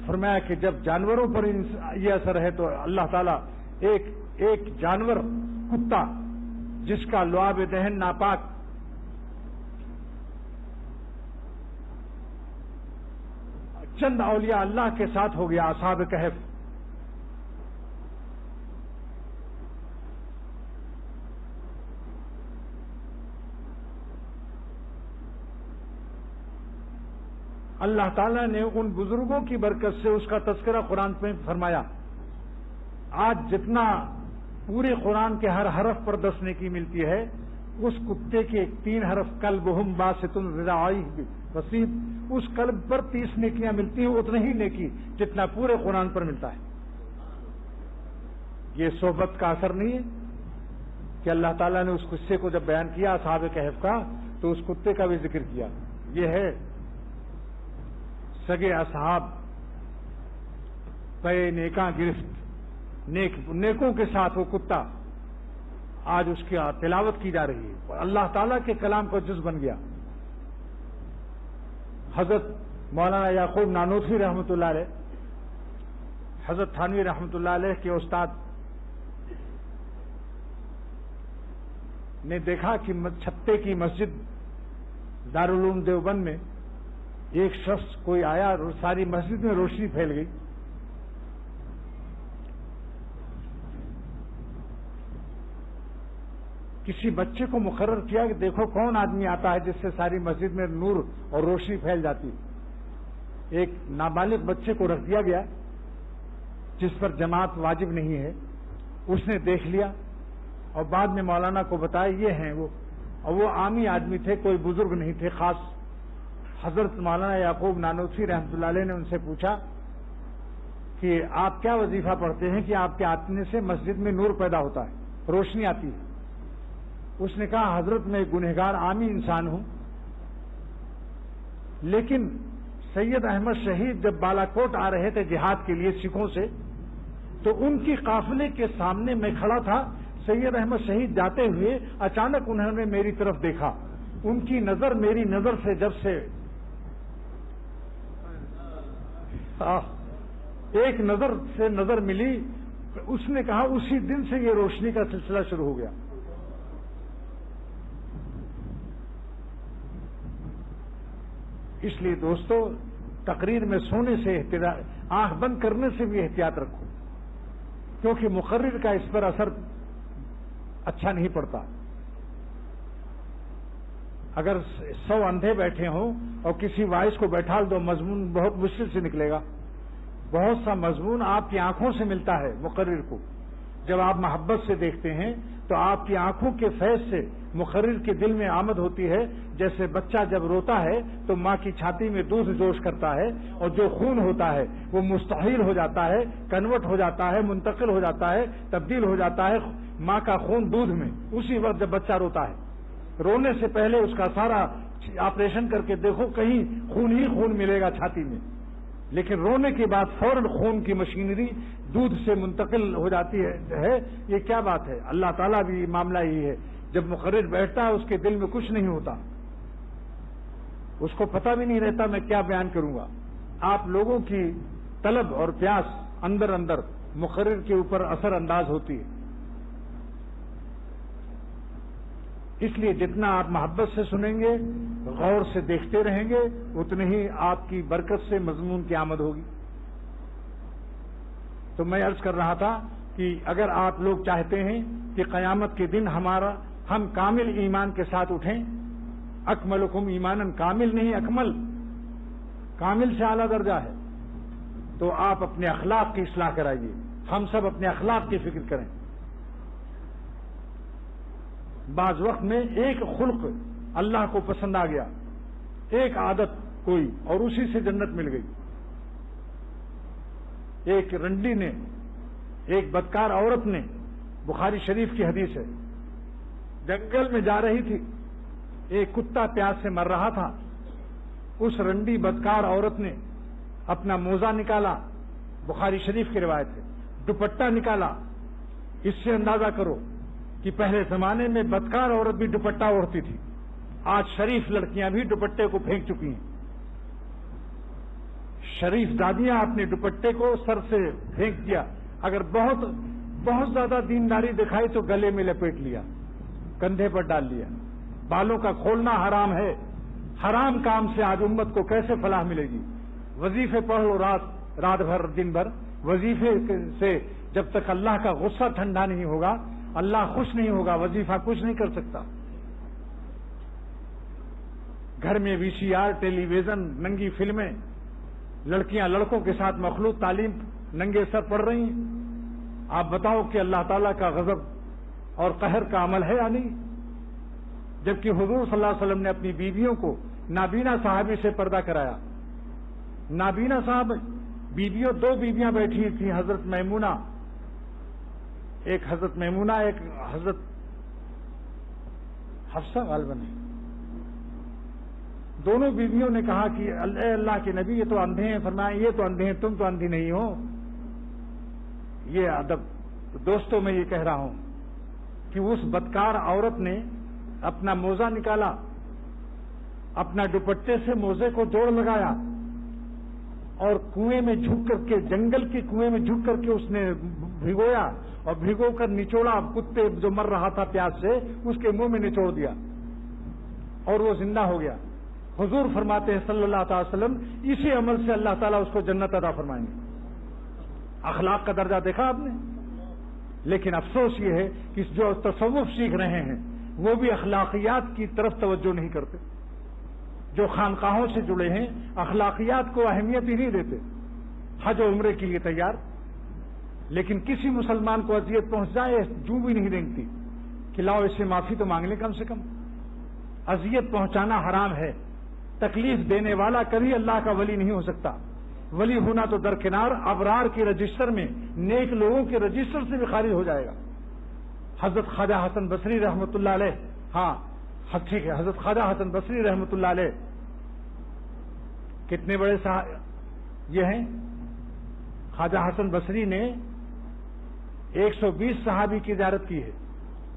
فرمایا کہ جب جانوروں پر یہ اثر ہے تو اللہ تعالیٰ ایک جانور کتا جس کا لعاب دہن ناپاک چند اولیاء اللہ کے ساتھ ہو گیا، اصحاب کہف، اللہ تعالیٰ نے ان بزرگوں کی برکت سے اس کا تذکرہ قرآن میں فرمایا۔ آج جتنا پورے قرآن کے ہر حرف پر 10 نیکی ملتی ہے، اس کتے کے 3 حرف قلبہم باسط ذراعیہ وسیط، اس قلب پر 30 نیکیاں ملتی ہیں، اتنا ہی نیکی جتنا پورے قرآن پر ملتا ہے۔ یہ صحبت کا اثر نہیں ہے کہ اللہ تعالیٰ نے اس قصے کو جب بیان کیا اصحاب کہف کا تو اس کتے کا بھی ذکر کیا۔ یہ ہے سگے اصحاب پے نیکاں گرفت، نیکوں کے ساتھ وہ کتا آج اس کی تلاوت کی جا رہی ہے، اللہ تعالیٰ کے کلام کا جز بن گیا۔ حضرت مولانا یعقوب نانوتوی رحمۃ اللہ علیہ، حضرت تھانوی رحمۃ اللہ علیہ کے استاد نے دیکھا کہ چھتے کی مسجد دارالعلوم دیوبند میں ایک شخص کوئی آیا اور ساری مسجد میں روشنی پھیل گئی۔ کسی بچے کو مقرر کیا کہ دیکھو کون آدمی آتا ہے جس سے ساری مسجد میں نور اور روشنی پھیل جاتی۔ ایک نابالغ بچے کو رکھ دیا گیا جس پر جماعت واجب نہیں ہے. اس نے دیکھ لیا اور بعد میں مولانا کو بتایا یہ ہیں وہ، اور وہ عامی آدمی تھے، کوئی بزرگ نہیں تھے خاص. حضرت مولانا یعقوب نانوتوی رحمۃ اللہ علیہ نے ان سے پوچھا کہ آپ کیا وظیفہ پڑھتے ہیں کہ آپ کے آنے سے مسجد میں نور پیدا ہوتا ہے، روشنی آتی ہے؟ اس نے کہا حضرت میں گنہگار عامی انسان ہوں، لیکن سید احمد شہید جب بالا کوٹ آ رہے تھے جہاد کے لیے سکھوں سے، تو ان کی قافلے کے سامنے میں کھڑا تھا. سید احمد شہید جاتے ہوئے اچانک انہوں نے میری طرف دیکھا. ان کی نظر میری نظر سے جب سے ایک نظر سے نظر ملی، اس نے کہا اسی دن سے یہ روشنی کا سلسلہ شروع ہو گیا. اس لیے دوستو، تقریر میں سونے سے آنکھ بند کرنے سے بھی احتیاط رکھو، کیونکہ مقرر کا اس پر اثر اچھا نہیں پڑتا. اگر 100 اندھے بیٹھے ہوں اور کسی وائس کو بیٹھا دو، مضمون بہت مشکل سے نکلے گا. بہت سا مضمون آپ کی آنکھوں سے ملتا ہے مقرر کو. جب آپ محبت سے دیکھتے ہیں تو آپ کی آنکھوں کے فیض سے مقرر کے دل میں آمد ہوتی ہے. جیسے بچہ جب روتا ہے تو ماں کی چھاتی میں دودھ جوش کرتا ہے، اور جو خون ہوتا ہے وہ مستحیل ہو جاتا ہے، کنورٹ ہو جاتا ہے، منتقل ہو جاتا ہے، تبدیل ہو جاتا ہے ماں کا خون دودھ میں. اسی وقت جب بچہ روتا ہے، رونے سے پہلے اس کا سارا آپریشن کر کے دیکھو، کہیں خون ہی خون ملے گا چھاتی میں، لیکن رونے کے بعد فوراً خون کی مشینری دودھ سے منتقل ہو جاتی ہے. یہ کیا بات ہے؟ اللہ تعالیٰ بھی معاملہ ہی ہے. جب مقرر بیٹھتا ہے اس کے دل میں کچھ نہیں ہوتا، اس کو پتہ بھی نہیں رہتا میں کیا بیان کروں گا. آپ لوگوں کی طلب اور پیاس اندر اندر مقرر کے اوپر اثر انداز ہوتی ہے. اس لیے جتنا آپ محبت سے سنیں گے، غور سے دیکھتے رہیں گے، اتنے ہی آپ کی برکت سے مضمون کی آمد ہوگی. تو میں عرض کر رہا تھا کہ اگر آپ لوگ چاہتے ہیں کہ قیامت کے دن ہم کامل ایمان کے ساتھ اٹھیں، اکملکم ایمانن، کامل نہیں اکمل، کامل سے اعلیٰ درجہ ہے، تو آپ اپنے اخلاق کی اصلاح کرائیے. ہم سب اپنے اخلاق کی فکر کریں. بعض وقت میں ایک خلق اللہ کو پسند آ گیا، ایک عادت کوئی، اور اسی سے جنت مل گئی. ایک رنڈی نے، ایک بدکار عورت نے، بخاری شریف کی حدیث ہے، جنگل میں جا رہی تھی، ایک کتا پیاس سے مر رہا تھا. اس رنڈی بدکار عورت نے اپنا موزہ نکالا، بخاری شریف کی روایت ہے، دوپٹہ نکالا. اس سے اندازہ کرو کہ پہلے زمانے میں بدکار عورت بھی دوپٹہ اوڑھتی تھی، آج شریف لڑکیاں بھی دوپٹے کو پھینک چکی ہیں. شریف دادیاں اپنے دوپٹے کو سر سے پھینک دیا. اگر بہت زیادہ دینداری دکھائی تو گلے میں لپیٹ لیا، کندھے پر ڈال لیا. بالوں کا کھولنا حرام ہے. حرام کام سے آج امت کو کیسے فلاح ملے گی؟ وظیفے پڑھو رات بھر دن بھر. وظیفے سے جب تک اللہ کا غصہ ٹھنڈا نہیں ہوگا، اللہ خوش نہیں ہوگا، وظیفہ کچھ نہیں کر سکتا. گھر میں VCR، ٹیلی ویژن، ننگی فلمیں، لڑکیاں لڑکوں کے ساتھ مخلوط تعلیم ننگے سر پڑھ رہی ہیں. آپ بتاؤ کہ اللہ تعالیٰ کا غضب اور قہر کا عمل ہے یا نہیں؟ جبکہ حضور صلی اللہ علیہ وسلم نے اپنی بیویوں کو نابینا صحابی سے پردہ کرایا. نابینا صاحب بیویوں، 2 بیویاں بیٹھی تھیں، حضرت میمونہ، ایک حضرت میمونہ، ایک حضرت حفصہ غالباً ہے. دونوں بیویوں نے کہا کہ اے اللہ کے نبی، یہ تو اندھے ہیں. فرمایا یہ تو اندھے ہیں، تم تو اندھی نہیں ہو. یہ ادب. دوستوں میں یہ کہہ رہا ہوں کہ اس بدکار عورت نے اپنا موزہ نکالا، اپنا دوپٹے سے موزے کو جوڑ لگایا، اور کنویں میں جھک کر کے، جنگل کے کنویں میں جھک کر کے اس نے بھگویا، اور بھگو کر نچوڑا. کتے جو مر رہا تھا پیاس سے، اس کے منہ میں نچوڑ دیا اور وہ زندہ ہو گیا. حضور فرماتے ہیں صلی اللہ تعالی وسلم، اسی عمل سے اللہ تعالیٰ اس کو جنت عطا فرمائیں گے. اخلاق کا درجہ دیکھا آپ نے؟ لیکن افسوس یہ ہے کہ جو تصوف سیکھ رہے ہیں وہ بھی اخلاقیات کی طرف توجہ نہیں کرتے. جو خانقاہوں سے جڑے ہیں اخلاقیات کو اہمیت ہی نہیں دیتے، حج و عمرے کے لیے تیار، لیکن کسی مسلمان کو اذیت پہنچ جائے جو بھی نہیں رینگتی کہ لاؤ اس سے معافی تو مانگ لیں کم سے کم۔ اذیت پہنچانا حرام ہے، تکلیف دینے والا کبھی اللہ کا ولی نہیں ہو سکتا۔ ولی ہونا تو درکنار، ابرار کے رجسٹر میں، نیک لوگوں کے رجسٹر سے بھی خارج ہو جائے گا۔ حضرت خواجہ حسن بصری رحمۃ اللہ علیہ، ہاں ٹھیک ہے، حضرت خواجہ حسن بصری رحمۃ اللہ علیہ کتنے بڑے یہ ہیں، خواجہ حسن بصری نے 120 صحابی کی زیارت کی ہے۔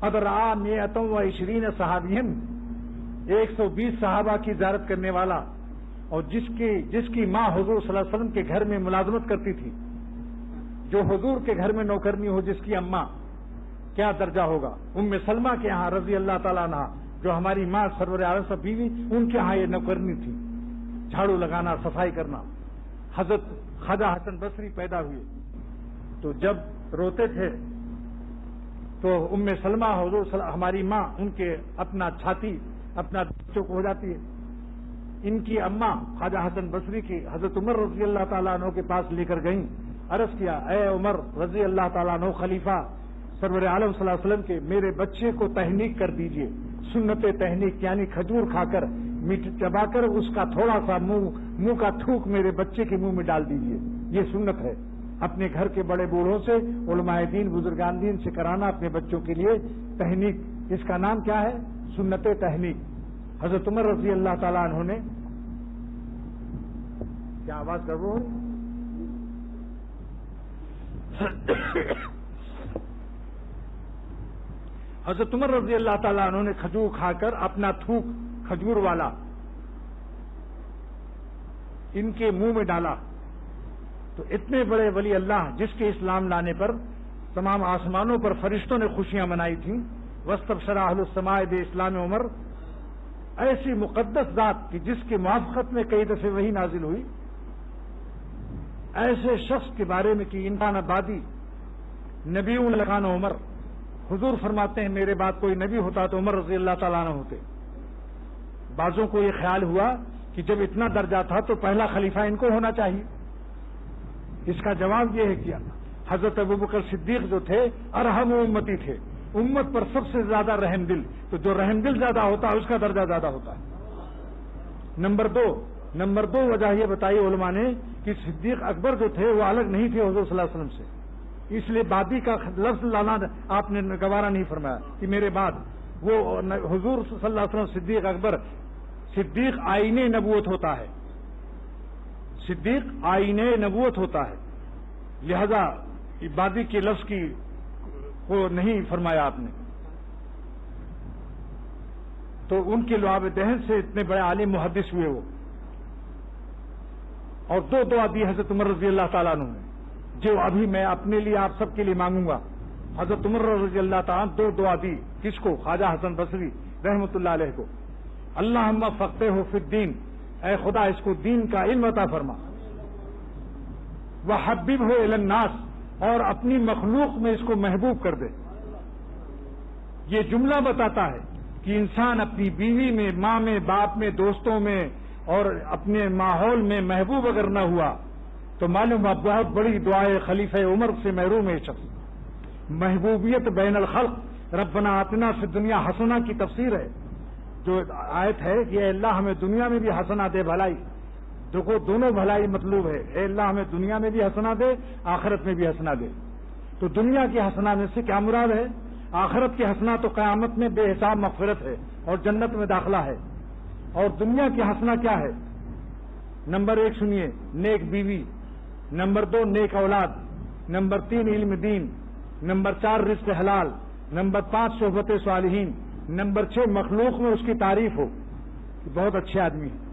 ادرا 120 صحابین، 120 صحابہ کی زیارت کرنے والا، اور جس کی ماں حضور صلی اللہ علیہ وسلم کے گھر میں ملازمت کرتی تھی، جو حضور کے گھر میں نوکرنی ہو جس کی اماں، کیا درجہ ہوگا؟ ام سلمہ کے ہاں رضی اللہ تعالیٰ عنہا، جو ہماری ماں سرور عالم صاحب بیوی، ان کے ہاں یہ نوکرنی تھی، جھاڑو لگانا، صفائی کرنا۔ حضرت خواجہ حسن بصری پیدا ہوئے تو جب روتے تھے تو ام سلمہ حضور ہماری ماں ان کے اپنا چھاتی اپنا بچوں کو ہو جاتی ہے۔ ان کی اماں خواجہ حسن بصری کی حضرت عمر رضی اللہ تعالیٰ عنہ کے پاس لے کر گئیں، عرض کیا، اے عمر رضی اللہ تعالیٰ عنہ خلیفہ سرور عالم صلی اللہ علیہ وسلم کے، میرے بچے کو تحنیک کر دیجئے۔ سنت تحنیک یعنی کھجور کھا کر، میٹھ چبا کر اس کا تھوڑا سا منہ کا تھوک میرے بچے کے منہ میں ڈال دیجئے، یہ سنت ہے۔ اپنے گھر کے بڑے بوڑھوں سے، علماء دین، بزرگان دین سے کرانا اپنے بچوں کے لیے تحنیک، اس کا نام کیا ہے؟ سنت تحنیک۔ حضرت عمر رضی اللہ تعالیٰ عنہ نے، کیا آواز کر رہا ہوں؟ حضرت عمر رضی اللہ تعالیٰ عنہ نے کھجور کھا کر اپنا تھوک کھجور والا ان کے منہ میں ڈالا، تو اتنے بڑے ولی اللہ جس کے اسلام لانے پر تمام آسمانوں پر فرشتوں نے خوشیاں منائی تھیں، واستبشر اہل السماء باسلام عمر، ایسی مقدس ذات کی جس کی موافقت میں کئی دفعے وہی نازل ہوئی، ایسے شخص کے بارے میں کہ انسان آبادی نبی لکان عمر، حضور فرماتے ہیں میرے بعد کوئی نبی ہوتا تو عمر رضی اللہ تعالیٰ عنہ ہوتے۔ بعضوں کو یہ خیال ہوا کہ جب اتنا درجہ تھا تو پہلا خلیفہ ان کو ہونا چاہیے۔ اس کا جواب یہ ہے کہ حضرت ابوبکر صدیق جو تھے ارحم امتی تھے، امت پر سب سے زیادہ رحم دل، تو جو رحم دل زیادہ ہوتا ہے اس کا درجہ زیادہ ہوتا ہے۔ نمبر دو وجہ یہ بتائی علماء نے کہ صدیق اکبر جو تھے وہ الگ نہیں تھے حضور صلی اللہ علیہ وسلم سے، اس لیے بادی کا لفظ لانا آپ نے گوارا نہیں فرمایا کہ میرے بعد وہ حضور صلی اللہ علیہ وسلم صدیق اکبر، صدیق آئین نبوت ہوتا ہے، صدیق آئین نبوت ہوتا ہے، لہذا بادی کے لفظ کی کو نہیں فرمایا آپ نے۔ تو ان کے لعاب دہن سے اتنے بڑے عالم محدث ہوئے وہ، اور دو دعا دی حضرت عمر رضی اللہ تعالیٰ عنہ نے، جو ابھی میں اپنے لیے آپ سب کے لیے مانگوں گا۔ حضرت عمر رضی اللہ تعالیٰ دو دعا دی، کس کو؟ خواجہ حسن بصری رحمۃ اللہ علیہ کو، اللہم فقہہ فی الدین، اے خدا اس کو دین کا علم عطا فرما، وحببہ الی الناس، اور اپنی مخلوق میں اس کو محبوب کر دے۔ یہ جملہ بتاتا ہے کہ انسان اپنی بیوی میں، ماں میں، باپ میں، دوستوں میں اور اپنے ماحول میں محبوب اگر نہ ہوا تو معلوم ہے بہت بڑی دعائے خلیفہ عمر سے محروم ہے شخص۔ محبوبیت بین الخلق، ربنا آتنا فی الدنیا حسنہ کی تفسیر ہے، جو آیت ہے کہ اے اللہ ہمیں دنیا میں بھی حسنہ دے، بھلائی دیکھو، دونوں بھلائی مطلوب ہے، اے اللہ ہمیں دنیا میں بھی حسنہ دے، آخرت میں بھی حسنہ دے۔ تو دنیا کی حسنہ میں سے کیا مراد ہے؟ آخرت کی حسنہ تو قیامت میں بے حساب مغفرت ہے اور جنت میں داخلہ ہے، اور دنیا کی حسنہ کیا ہے؟ نمبر 1 سنیے، نیک بیوی، نمبر 2 نیک اولاد، نمبر 3 علم دین، نمبر 4 رزق حلال، نمبر 5 صحبت صالحین، نمبر 6 مخلوق میں اس کی تعریف ہو کہ بہت اچھے آدمی ہیں۔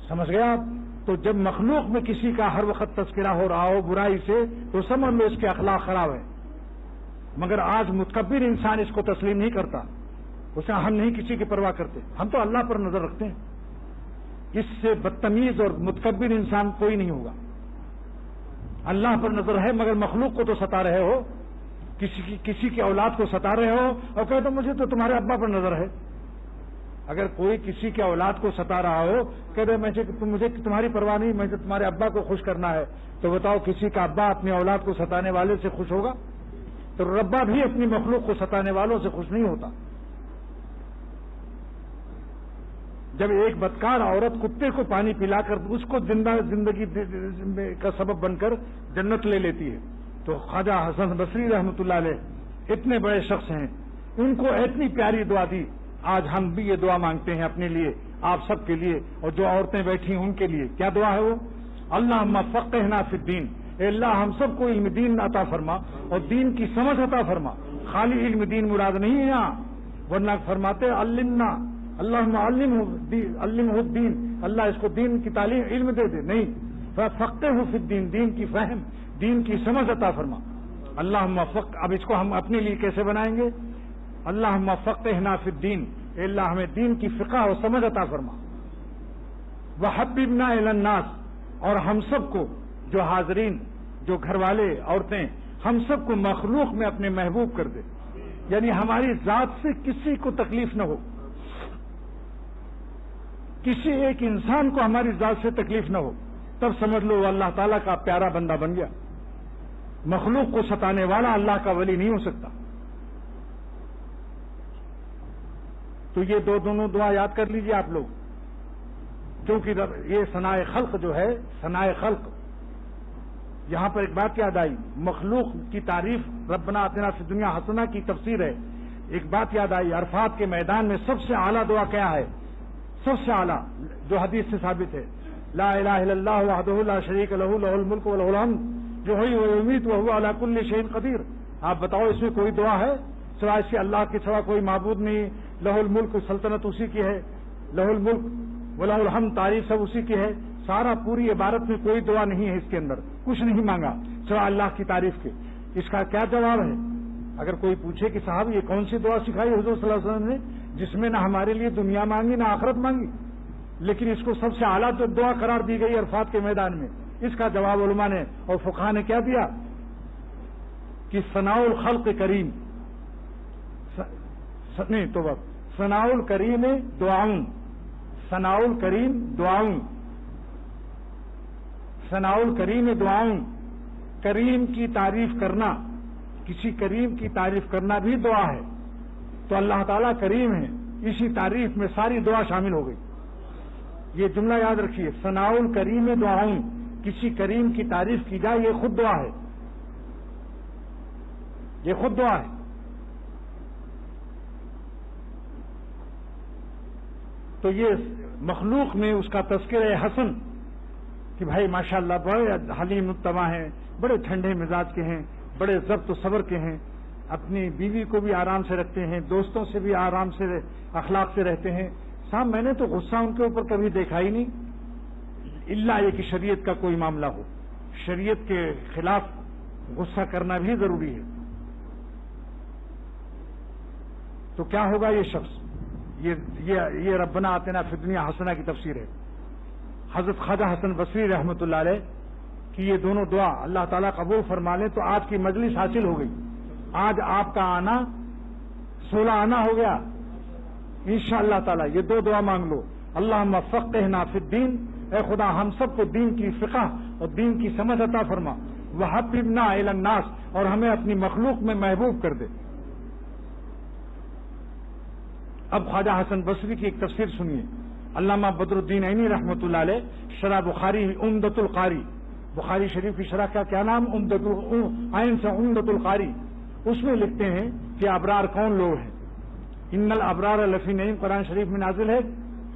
سمجھ گیا آپ؟ تو جب مخلوق میں کسی کا ہر وقت تذکرہ ہو رہا ہو برائی سے تو سمجھ لو اس کے اخلاق خراب ہے، مگر آج متکبر انسان اس کو تسلیم نہیں کرتا، اسے ہم نہیں کسی کی پرواہ کرتے، ہم تو اللہ پر نظر رکھتے ہیں۔ اس سے بدتمیز اور متکبر انسان کوئی نہیں ہوگا۔ اللہ پر نظر ہے مگر مخلوق کو تو ستا رہے ہو، کسی کی اولاد کو ستا رہے ہو اور کہتے مجھے تو تمہارے ابا پر نظر ہے. اگر کوئی کسی کی اولاد کو ستا رہا ہو کہتے مجھے تمہاری پرواہ نہیں, مجھے تمہارے ابا کو خوش کرنا ہے, تو بتاؤ کسی کا ابا اپنی اولاد کو ستانے والے سے خوش ہوگا؟ تو ربا بھی اپنی مخلوق کو ستانے والوں سے خوش نہیں ہوتا. جب ایک بدکار عورت کتے کو پانی پلا کر اس کو زندگی کا سبب بن کر جنت لے لیتی ہے, تو خواجہ حسن بصری رحمۃ اللہ علیہ اتنے بڑے شخص ہیں, ان کو اتنی پیاری دعا دی. آج ہم بھی یہ دعا مانگتے ہیں اپنے لیے, آپ سب کے لیے, اور جو عورتیں بیٹھی ہیں ان کے لیے. کیا دعا ہے وہ؟ اللہم فقہنا فی الدین, اے اللہ ہم سب کو علم دین عطا فرما اور دین کی سمجھ عطا فرما. خالی علم دین مراد نہیں ہے یہاں, ورنہ فرماتے علمنا, اللہم علمہ الدین, اللہ اس کو دین کی تعلیم علم دے دے. نہیں, فقہہ فی الدین, دین کی فہم, دین کی سمجھ عطا فرما. اللہم اب اس کو ہم اپنے لیے کیسے بنائیں گے؟ اللہم فقہنا فی الدین, اے اللہ ہمیں دین کی فقہ اور سمجھ عطا فرما. وحببنا الی الناس, اور ہم سب کو, جو حاضرین, جو گھر والے, عورتیں, ہم سب کو مخلوق میں اپنے محبوب کر دے. یعنی ہماری ذات سے کسی کو تکلیف نہ ہو, کسی ایک انسان کو ہماری ذات سے تکلیف نہ ہو, تب سمجھ لو اللہ تعالیٰ کا پیارا بندہ بن گیا. مخلوق کو ستانے والا اللہ کا ولی نہیں ہو سکتا. تو یہ دونوں دعا یاد کر لیجئے آپ لوگ, کیونکہ یہ ثناء خلق جو ہے, ثناء خلق, یہاں پر ایک بات یاد آئی, مخلوق کی تعریف ربنا آتنا فی الدنیا حسنہ کی تفسیر ہے. ایک بات یاد آئی, عرفات کے میدان میں سب سے اعلیٰ دعا کیا ہے؟ سب سے اعلیٰ جو حدیث سے ثابت ہے, لا الہ الا اللہ وحدہ لا شریک لہ لہ الملک ولہ الحمد یحیی ویمیت وہو علی کل شیء قدیر. آپ بتاؤ اس میں کوئی دعا ہے سوائے اس کے اللہ کے سوا کوئی معبود نہیں, لہ الملک, سلطنت اسی کی ہے, لہ الملک ولہ الحمد, تعریف سب اسی کی ہے. سارا پوری عبارت میں کوئی دعا نہیں ہے, اس کے اندر کچھ نہیں مانگا سوائے اللہ کی تعریف کے. اس کا کیا جواب ہے؟ اگر کوئی پوچھے کہ صاحب یہ کون سی دعا سکھائی حضور صلی اللہ علیہ وسلم نے جس میں نہ ہمارے لیے دنیا مانگی نہ آخرت مانگی, لیکن اس کو سب سے اعلیٰ دعا قرار دی گئی عرفات کے میدان میں؟ اس کا جواب علماء نے اور فقہاء نے کیا دیا کہ ثناء الخلق کریم, نہیں تو ثناء الکریم دعاؤں, ثناء الکریم دعاؤں, ثناء الکریم دعاؤں. کریم کی تعریف کرنا, کسی کریم کی تعریف کرنا بھی دعا ہے. تو اللہ تعالیٰ کریم ہے, اسی تعریف میں ساری دعا شامل ہو گئی. یہ جملہ یاد رکھیے, ثناء الکریم دعاؤں, کسی کریم کی تعریف کی جائے یہ خود دعا ہے, یہ خود دعا ہے. تو یہ مخلوق میں اس کا تذکرہ حسن کہ بھائی ماشاءاللہ بڑے حلیم الطبع ہیں, بڑے ٹھنڈے مزاج کے ہیں, بڑے ضبط و صبر کے ہیں, اپنی بیوی کو بھی آرام سے رکھتے ہیں, دوستوں سے بھی آرام سے اخلاق سے رہتے ہیں. صاحب میں نے تو غصہ ان کے اوپر کبھی دیکھا ہی نہیں, الا یہ کہ شریعت کا کوئی معاملہ ہو, شریعت کے خلاف غصہ کرنا بھی ضروری ہے. تو کیا ہوگا یہ شخص؟ یہ ربنا آتنا فی الدنیا حسنہ کی تفسیر ہے. حضرت خواجہ حسن بصری رحمۃ اللہ علیہ کی یہ دونوں دعا اللہ تعالیٰ قبول فرما لیں تو آج کی مجلس حاصل ہو گئی. آج آپ کا آنا 16 آنا ہو گیا انشاءاللہ تعالیٰ. یہ دو دعا مانگ لو, اللہم فقہنا فی الدین, اے خدا ہم سب کو دین کی فقہ اور دین کی سمجھ عطا فرما. وحببنا الی الناس, اور ہمیں اپنی مخلوق میں محبوب کر دے. اب خواجہ حسن بصری کی ایک تفسیر سنیے. علامہ بدر الدین عینی رحمۃ اللہ علیہ شرح بخاری عمدۃ القاری, بخاری شریف کی شرح کا کیا نام؟ عین سے عمدۃ القاری. اس میں لکھتے ہیں کہ ابرار کون لوگ ہیں. ان الابرار لفی نعیم, قرآن شریف میں نازل ہے,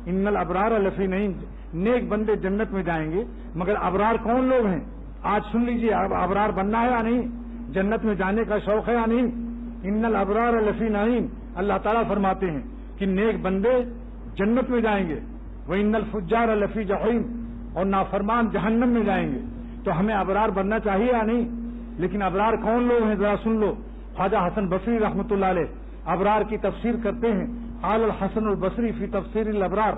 ان الابرار لفی نعیم, نیک بندے جنت میں جائیں گے. مگر ابرار کون لوگ ہیں؟ آج سن لیجئے, ابرار بننا ہے یا نہیں, جنت میں جانے کا شوق ہے یا نہیں. ان الابرار لفی نعیم, اللہ تعالیٰ فرماتے ہیں کہ نیک بندے جنت میں جائیں گے. وَإِنَّ الْفُجَّارَ لَفِي جَحِيمٍ, اور نافرمان جہنم میں جائیں گے. تو ہمیں ابرار بننا چاہیے یا نہیں؟ لیکن ابرار کون لوگ ہیں ذرا سن لو. خواجہ حسن بصری رحمۃ اللہ علیہ ابرار کی تفسیر کرتے ہیں. قال الحسن البصری فی تفسیر الابرار,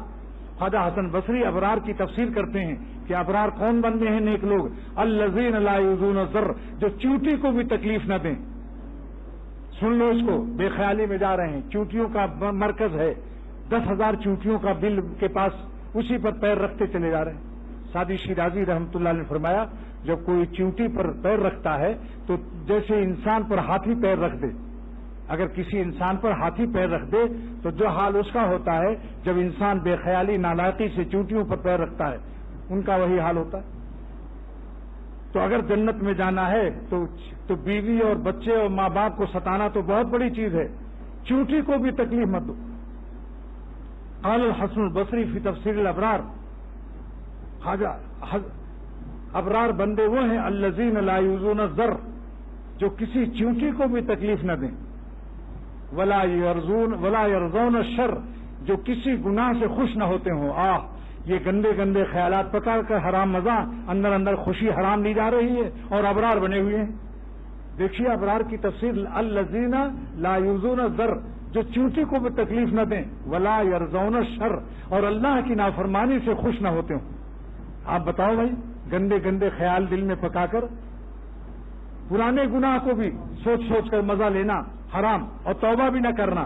خواجہ حسن بصری ابرار کی تفسیر کرتے ہیں کہ ابرار کون بندے ہیں نیک لوگ؟ الذین لا یؤذون الضر, جو چیونٹی کو بھی تکلیف نہ دیں. سن لو اس کو، بے خیالی میں جا رہے ہیں، چونٹیوں کا مرکز ہے، 10,000 چونٹیوں کا بل کے پاس، اسی پر پیر رکھتے چلے جا رہے ہیں۔ سعدی شیرازی رحمۃ اللہ علیہ نے فرمایا جب کوئی چونٹی پر پیر رکھتا ہے تو جیسے انسان پر ہاتھی پیر رکھ دے، اگر کسی انسان پر ہاتھی پیر رکھ دے تو جو حال اس کا ہوتا ہے جب انسان بے خیالی نالائقی سے چونٹیوں پر پیر رکھتا ہے، ان کا وہی حال ہوتا ہے۔ تو اگر جنت میں جانا ہے تو بیوی اور بچے اور ماں باپ کو ستانا تو بہت بڑی چیز ہے، چونٹی کو بھی تکلیف مت دو۔ قال الحسن البصری فی تفسیر الابرار، ابرار بندے وہ ہیں الذین لا یؤذون الضر، جو کسی چونٹی کو بھی تکلیف نہ دیں، ولا یرضون الشر، جو کسی گناہ سے خوش نہ ہوتے ہوں۔ یہ گندے گندے خیالات پکا کر حرام مزہ، اندر اندر خوشی حرام لی جا رہی ہے اور ابرار بنے ہوئے ہیں۔ دیکھیے ابرار کی تفسیر، الذین لا یؤذون الضر، جو چونٹی کو بھی تکلیف نہ دیں، ولا یرضون الشر، اور اللہ کی نافرمانی سے خوش نہ ہوتے ہوں۔ آپ بتاؤ بھائی، گندے گندے خیال دل میں پکا کر پرانے گناہ کو بھی سوچ سوچ کر مزہ لینا حرام، اور توبہ بھی نہ کرنا،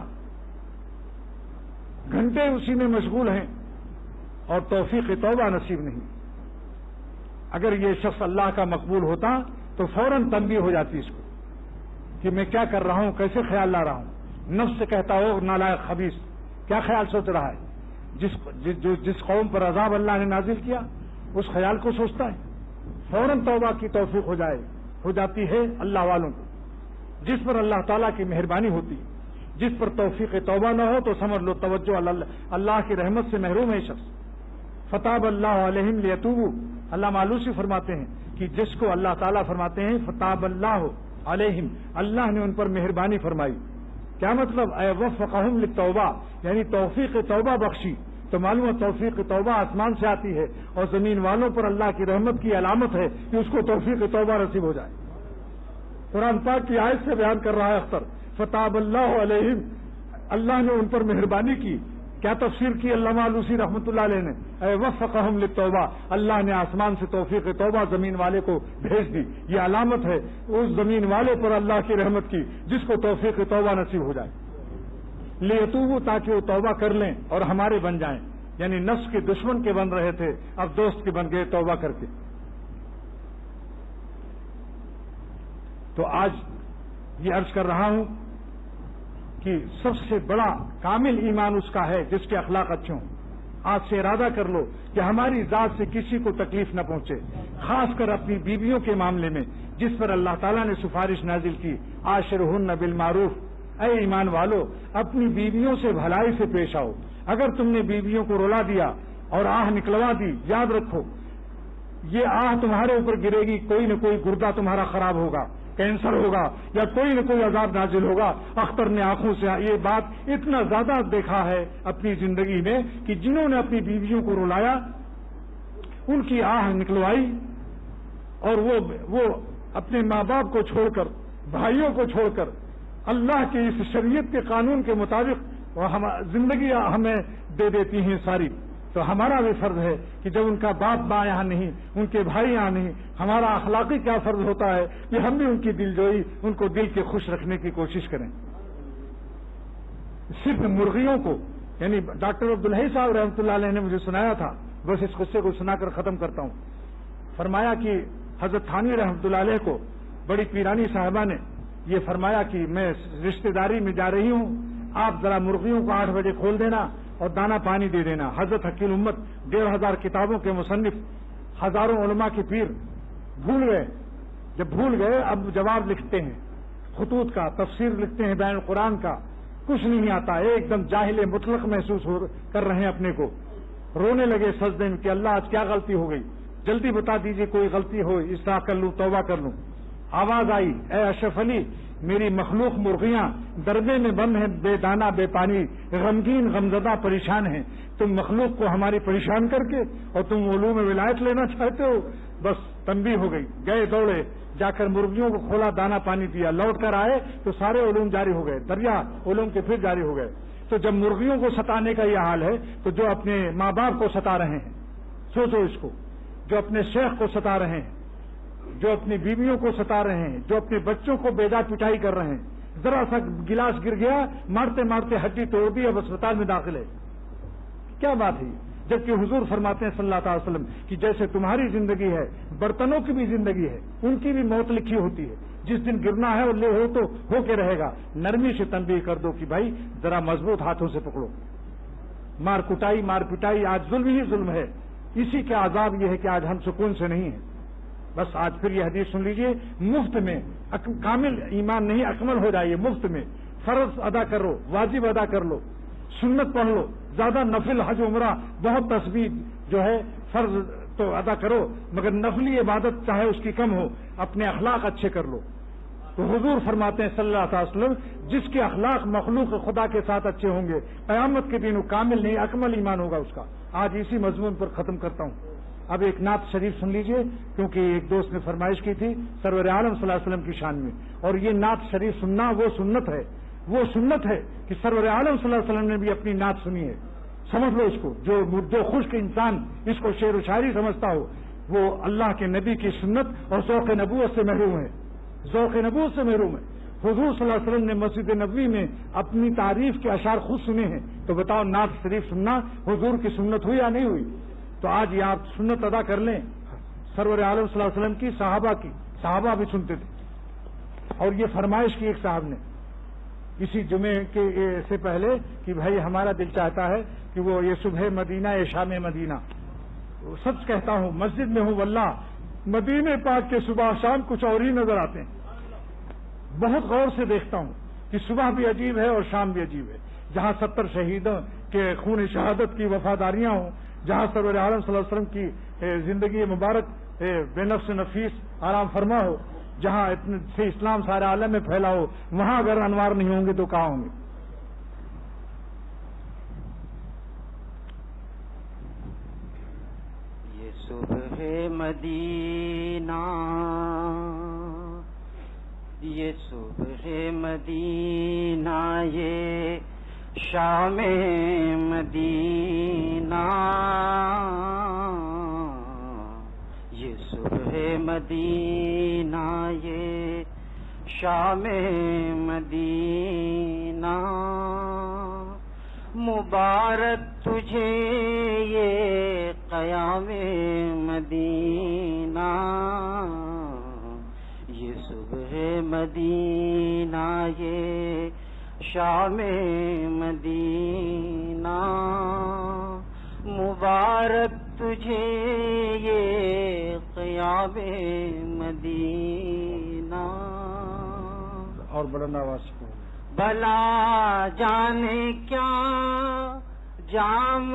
گھنٹے اسی میں مشغول ہیں اور توفیق توبہ نصیب نہیں۔ اگر یہ شخص اللہ کا مقبول ہوتا تو فوراً تنبیہ ہو جاتی اس کو کہ میں کیا کر رہا ہوں، کیسے خیال لا رہا ہوں۔ نفس سے کہتا ہو نالائق خبیث، کیا خیال سوچ رہا ہے؟ جس قوم پر عذاب اللہ نے نازل کیا اس خیال کو سوچتا ہے، فوراً توبہ کی توفیق ہو جاتی ہے اللہ والوں کو۔ جس پر اللہ تعالیٰ کی مہربانی ہوتی، جس پر توفیق توبہ نہ ہو تو سمجھ لو توجہ اللہ کی رحمت سے محروم ہے شخص۔ فتاب اللہ علیہم لیتوبوا، اللہ معلوسی فرماتے ہیں کہ جس کو اللہ تعالیٰ فرماتے ہیں فتاب اللہ علیہم، اللہ نے ان پر مہربانی فرمائی۔ کیا مطلب؟ اے وفقہم للتوبہ، یعنی توفیق توبہ بخشی۔ تو معلوم ہے توفیق توبہ آسمان سے آتی ہے اور زمین والوں پر اللہ کی رحمت کی علامت ہے کہ اس کو توفیق توبہ نصیب ہو جائے۔ قرآن پاک کی آیت سے بیان کر رہا ہے اختر، فتاب اللہ علیہم، اللہ نے ان پر مہربانی کی۔ کیا تفسیر کی علامہ آلوسی رحمۃ اللہ علیہ نے؟ اے وفقہم للتوبہ، اللہ نے آسمان سے توفیق توبہ زمین والے کو بھیج دی۔ یہ علامت ہے اس زمین والے پر اللہ کی رحمت کی جس کو توفیق توبہ نصیب ہو جائے۔ لیتوبوا، تاکہ وہ توبہ کر لیں اور ہمارے بن جائیں، یعنی نفس کے دشمن کے بن رہے تھے اب دوست کے بن گئے توبہ کر کے۔ تو آج یہ عرض کر رہا ہوں کہ سب سے بڑا کامل ایمان اس کا ہے جس کے اخلاق اچھے ہوں۔ آج سے ارادہ کر لو کہ ہماری ذات سے کسی کو تکلیف نہ پہنچے، خاص کر اپنی بیویوں کے معاملے میں جس پر اللہ تعالیٰ نے سفارش نازل کی، عاشرہن بالمعروف۔ اے ایمان والو، اپنی بیویوں سے بھلائی سے پیش آؤ۔ اگر تم نے بیویوں کو رلا دیا اور آہ نکلوا دی، یاد رکھو یہ آہ تمہارے اوپر گرے گی، کوئی نہ کوئی گردہ تمہارا خراب ہوگا، کینسر ہوگا یا کوئی نہ کوئی عذاب نازل ہوگا۔ اختر نے آنکھوں سے یہ بات اتنا زیادہ دیکھا ہے اپنی زندگی میں کہ جنہوں نے اپنی بیویوں کو رلایا ان کی آہ نکلوائی اور وہ اپنے ماں باپ کو چھوڑ کر، بھائیوں کو چھوڑ کر اللہ کی اس شریعت کے قانون کے مطابق زندگی ہمیں دے دیتی ہیں ساری۔ تو ہمارا بھی فرض ہے کہ جب ان کا باپ ماں یہاں نہیں، ان کے بھائی یہاں نہیں، ہمارا اخلاقی کیا فرض ہوتا ہے کہ ہم بھی ان کی دل جوئی، ان کو دل کے خوش رکھنے کی کوشش کریں۔ صرف مرغیوں کو، یعنی ڈاکٹر عبدالحی صاحب رحمۃ اللہ علیہ نے مجھے سنایا تھا، بس اس قصے کو سنا کر ختم کرتا ہوں۔ فرمایا کہ حضرت تھانوی رحمۃ اللہ علیہ کو بڑی پیرانی صاحبہ نے یہ فرمایا کہ میں رشتہ داری میں جا رہی ہوں، آپ ذرا مرغیوں کو 8 بجے کھول دینا اور دانا پانی دے دینا۔ حضرت حکیم امت 1500 کتابوں کے مصنف، ہزاروں علماء کے پیر بھول گئے۔ جب بھول گئے اب جواب لکھتے ہیں، خطوط کا تفسیر لکھتے ہیں، بیان قرآن کا، کچھ نہیں آتا، ایک دم جاہل مطلق محسوس کر رہے ہیں اپنے کو۔ رونے لگے سجدے میں کہ اللہ آج کیا غلطی ہو گئی، جلدی بتا دیجئے کوئی غلطی ہو، اصلاح کر لوں، توبہ کر لوں۔ آواز آئی، اے اشرف علی، میری مخلوق مرغیاں دربے میں بند ہیں، بے دانہ بے پانی، غمگین غمزدہ پریشان ہیں، تم مخلوق کو ہماری پریشان کر کے اور تم علوم ولایت لینا چاہتے ہو۔ بس تنبیہ ہو گئی، گئے دوڑے، جا کر مرغیوں کو کھولا، دانا پانی دیا، لوٹ کر آئے تو سارے علوم جاری ہو گئے، دریا علوم کے پھر جاری ہو گئے۔ تو جب مرغیوں کو ستانے کا یہ حال ہے تو جو اپنے ماں باپ کو ستا رہے ہیں، سوچو اس کو، جو اپنے شیخ کو ستا رہے ہیں، جو اپنی بیویوں کو ستا رہے ہیں، جو اپنے بچوں کو بیجا پٹائی کر رہے ہیں، ذرا سا گلاس گر گیا، مارتے مارتے ہڈی توڑ دی، اب اسپتال میں داخل ہے. کیا بات ہے؟ جبکہ حضور فرماتے ہیں صلی اللہ تعالی وسلم کہ جیسے تمہاری زندگی ہے، برتنوں کی بھی زندگی ہے، ان کی بھی موت لکھی ہوتی ہے. جس دن گرنا ہے اور لے ہو تو ہو کے رہے گا. نرمی سے تنبیہ کر دو کہ بھائی ذرا مضبوط ہاتھوں سے پکڑو. مار کٹائی مار پٹائی آج ظلم ہی ظلم ہے. اسی کا عذاب یہ ہے کہ آج ہم سکون سے نہیں ہیں. بس آج پھر یہ حدیث سن لیجئے، مفت میں کامل ایمان نہیں، اکمل ہو جائیے مفت میں. فرض ادا کرو، واجب ادا کر لو، سنت پڑھ لو، زیادہ نفل حج عمرہ بہت تسبیح جو ہے فرض تو ادا کرو، مگر نفلی عبادت چاہے اس کی کم ہو، اپنے اخلاق اچھے کر لو. تو حضور فرماتے ہیں صلی اللہ علیہ وسلم جس کے اخلاق مخلوق خدا کے ساتھ اچھے ہوں گے قیامت کے دن وہ کامل نہیں اکمل ایمان ہوگا اس کا. آج اسی مضمون پر ختم کرتا ہوں. اب ایک نعت شریف سن لیجئے، کیونکہ ایک دوست نے فرمائش کی تھی سرور عالم صلی اللہ علیہ وسلم کی شان میں، اور یہ نعت شریف سننا وہ سنت ہے کہ سرور عالم صلی اللہ علیہ وسلم نے بھی اپنی نعت سنی ہے. سمجھ لو اس کو. جو خشک انسان اس کو شعر و شاعری سمجھتا ہو وہ اللہ کے نبی کی سنت اور ذوق نبوت سے محروم ہے. ذوق نبوت سے محروم ہے. حضور صلی اللہ علیہ وسلم نے مسجد نبوی میں اپنی تعریف کے اشعار خود سنے ہیں. تو بتاؤ نعت شریف سننا حضور کی سنت ہوئی یا نہیں ہوئی؟ تو آج یہ آپ سنت ادا کر لیں سرور عالم صلی اللہ علیہ وسلم کی، صحابہ بھی سنتے تھے. اور یہ فرمائش کی ایک صاحب نے اسی جمعے کے سے پہلے کہ بھائی ہمارا دل چاہتا ہے کہ وہ یہ صبح مدینہ یہ شام مدینہ. سچ کہتا ہوں مسجد میں ہوں واللہ مدینے پاک کے صبح شام کچھ اور ہی نظر آتے ہیں. بہت غور سے دیکھتا ہوں کہ صبح بھی عجیب ہے اور شام بھی عجیب ہے. جہاں 70 شہیدوں کے خون شہادت کی وفاداریاں ہوں، جہاں سرور عالم صلی اللہ علیہ وسلم کی زندگی مبارک بے نفس نفیس آرام فرما ہو، جہاں اتنے سے اسلام سارے عالم میں پھیلا ہو، وہاں اگر انوار نہیں ہوں گے تو کہاں ہوں گے؟ یہ صبح مدینہ، یہ صبح مدینہ، یہ شام مدینہ، یہ صبح مدینہ، یہ شام مدینہ، مبارک تجھے یہ قیام مدینہ، یہ صبح مدینہ، یہ شام مدینہ، مبارک تجھے یہ قیام مدینہ. اور بلند آواز سے بھلا جانے کیا جام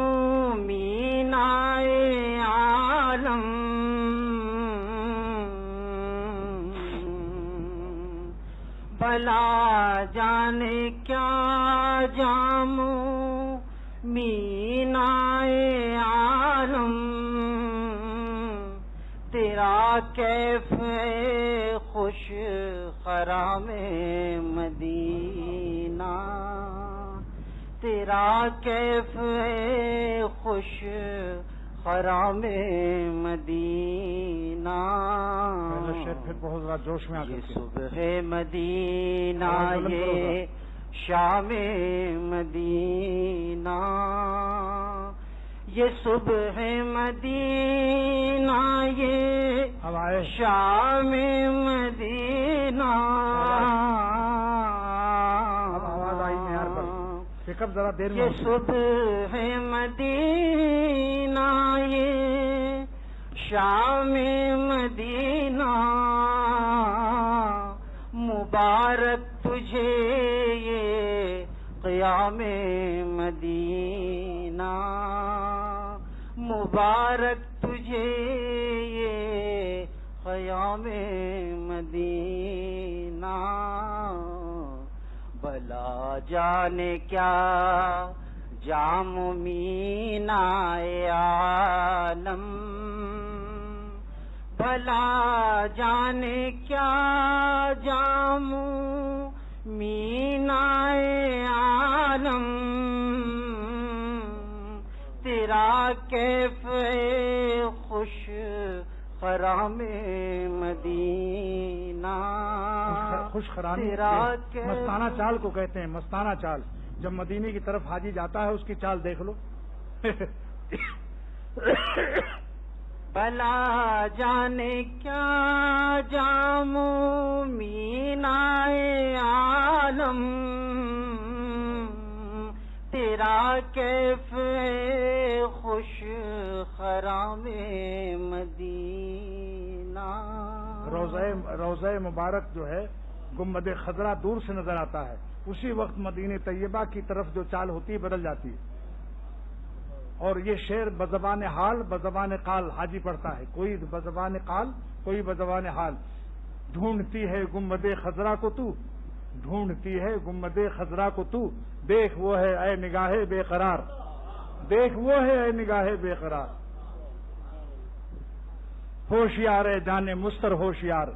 مینائے عالم، بھلا جانے کیا جام مینائے عالم، تیرا کیف خوش خرام مدینہ، تیرا کیف خوش خرام مدینہ. پھر بہت زیادہ جوش میں آ یہ صبح مدینہ، یہ شام مدینہ، یہ صبح مدینہ، یہ شام مدینہ. آواز آئی میں یار پک اپ ذرا دیر میں. یہ صبح مدینہ، یہ شام مدینہ، مبارک تجھے یہ قیام مدینہ، مبارک تجھے یہ قیام مدینہ. بھلا جانے کیا جام مینائے عالم، بھلا جانے کیا جام مینائے عالم، تیرا کیف خوش خرام مدینہ. خوش خرامی مستانہ چال کو کہتے ہیں. مستانہ چال. جب مدینے کی طرف حاجی جاتا ہے اس کی چال دیکھ لو. بلا جانے کیا جام مینائے عالم، تیرا کیف خوش خرام مدینہ. روضہ مبارک جو ہے گنبد خضرا دور سے نظر آتا ہے. اسی وقت مدینہ طیبہ کی طرف جو چال ہوتی ہے بدل جاتی ہے. اور یہ شعر بزبان حال بزبان قال حاجی پڑھتا ہے. کوئی بزبان قال کوئی بزبان حال. ڈھونڈتی ہے گنبد خضرا کو تو، ڈھونڈتی ہے گنبد خضرا کو تو، دیکھ وہ ہے اے نگاہ بے قرار، دیکھ وہ ہے اے نگاہ بے قرار. ہوشیار ہے جانے مستر ہوشیار،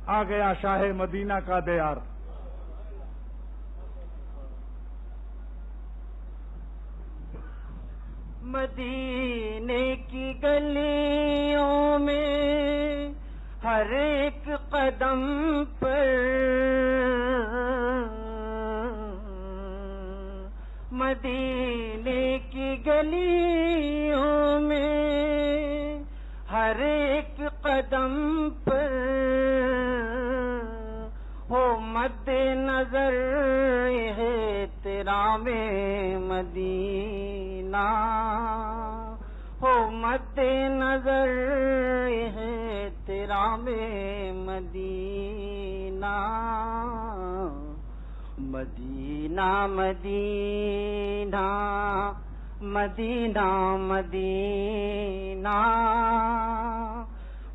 آ گیا شاہ مدینہ کا دیار. مدینے کی گلیوں میں ہر ایک قدم پر، مدینے کی گلیوں میں ہر ایک قدم پر ہو مد نظر احترام مدینہ، ہو مد نظر احترام مدینہ. مدینہ مدینہ مدینہ مدینہ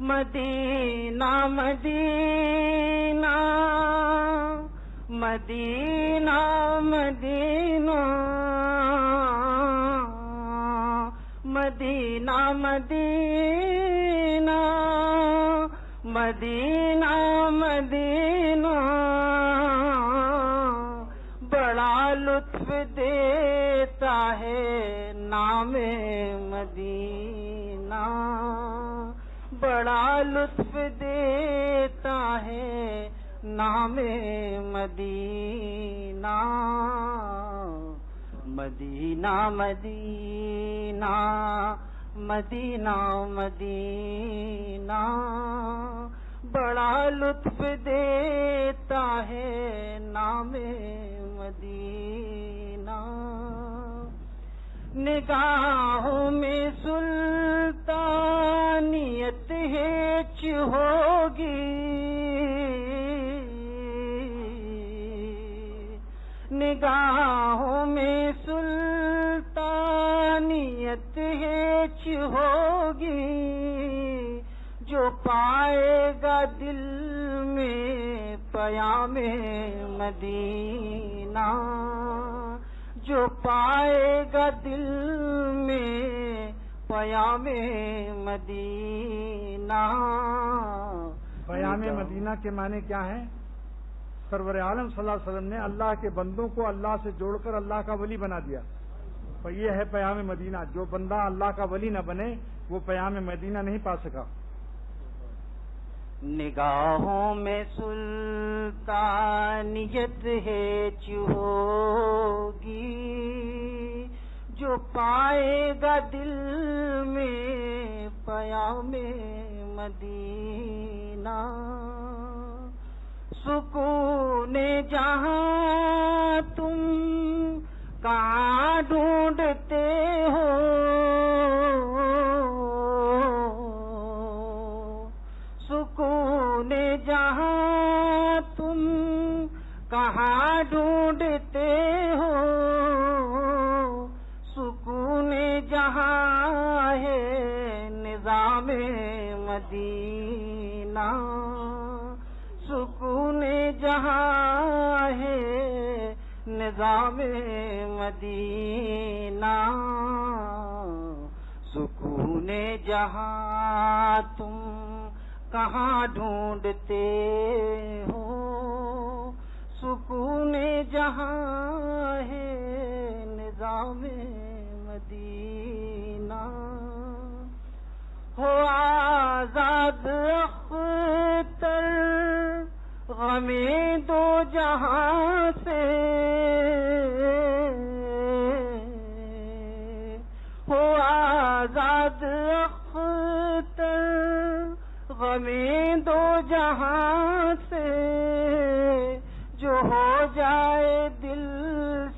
مدینہ مدینہ مدینہ مدینہ مدینہ مدینہ مدینہ مدینہ. بڑا لطف دیتا ہے نام مدینہ، بڑا لطف دیتا ہے نام مدینہ. مدینہ مدینہ مدینہ مدینہ. بڑا لطف دیتا ہے نام مدینہ. نگاہوں میں سلطانیت ہیچ ہوگی، نگاہوں میں سلطانیت ہیچ ہوگی. جو پائے گا دل میں پیام مدینہ، جو پائے گا دل میں پیام مدینہ. پیام مدینہ کے معنی کیا ہیں؟ سرور عالم صلی اللہ علیہ وسلم نے اللہ کے بندوں کو اللہ سے جوڑ کر اللہ کا ولی بنا دیا. تو یہ ہے پیام مدینہ. جو بندہ اللہ کا ولی نہ بنے وہ پیام مدینہ نہیں پا سکا. نگاہوں میں سلطانیت ہیچ ہوگی، جو پائے گا دل میں پیام مدینہ. سکون جہاں تم کہاں ڈھونڈتے ہو، سکون جہاں تم کہاں ڈھونڈتے ہو. سکون جہاں ہے نظام مدینہ، سکون جہاں ہے نظام مدینہ. سکون جہاں تم کہاں ڈھونڈتے ہو، سکون جہاں ہے نظام مدینہ. ہو آزاد اختر غم دو جہاں سے، ہو آزاد اختر غم دو جہاں سے، جو ہو جائے دل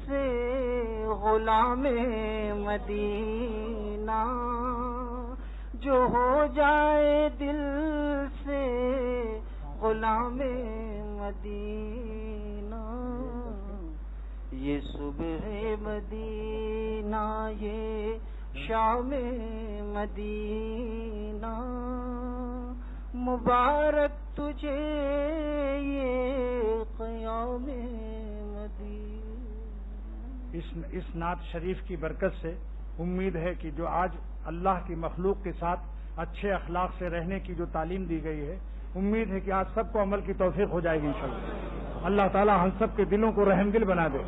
سے غلام مدینہ، جو ہو جائے دل سے غلام مدینہ۔ یہ صبح مدینہ، یہ شام مدینہ، مبارک تجھے یہ قیام مدینہ۔ اس نعت شریف کی برکت سے امید ہے کہ جو آج اللہ کی مخلوق کے ساتھ اچھے اخلاق سے رہنے کی جو تعلیم دی گئی ہے، امید ہے کہ آج سب کو عمل کی توفیق ہو جائے گی انشاءاللہ۔ اللہ تعالی ہم سب کے دلوں کو رحم دل بنا دے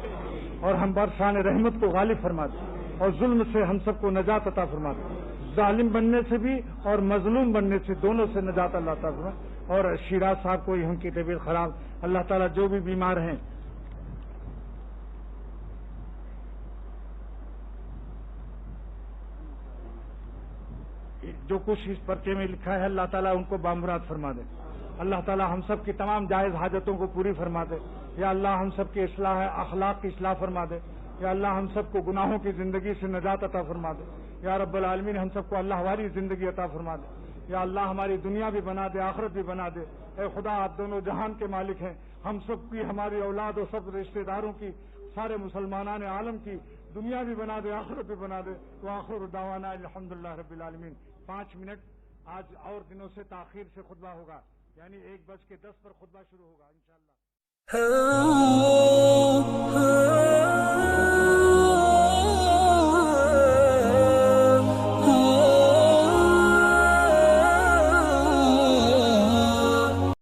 اور ہم برسان رحمت کو غالب فرما دے اور ظلم سے ہم سب کو نجات عطا فرما دے، ظالم بننے سے بھی اور مظلوم بننے سے، دونوں سے نجات اللہ عطا فرما۔ اور شیراز صاحب کو ان کی طبیعت خراب، اللہ تعالیٰ جو بھی بیمار ہیں جو کچھ اس پرچے میں لکھا ہے، اللہ تعالیٰ ان کو بامراد فرما دے۔ اللہ تعالیٰ ہم سب کی تمام جائز حاجتوں کو پوری فرما دے۔ یا اللہ ہم سب کی اصلاح اخلاق کی اصلاح فرما دے۔ یا اللہ ہم سب کو گناہوں کی زندگی سے نجات عطا فرما دے۔ یا رب العالمین ہم سب کو اللہ والی زندگی عطا فرما دے۔ یا اللہ ہماری دنیا بھی بنا دے، آخرت بھی بنا دے۔ اے خدا، آپ دونوں جہان کے مالک ہیں، ہم سب کی، ہماری اولاد اور سب رشتہ داروں کی، سارے مسلمانان عالم کی دنیا بھی بنا دے، آخرت بھی بنا دے۔ وآخر دعوانا الحمدللہ رب العالمین۔ 5 منٹ آج اور دنوں سے تاخیر سے خطبہ ہوگا، یعنی 1:10 پر خطبہ شروع ہوگا انشاءاللہ۔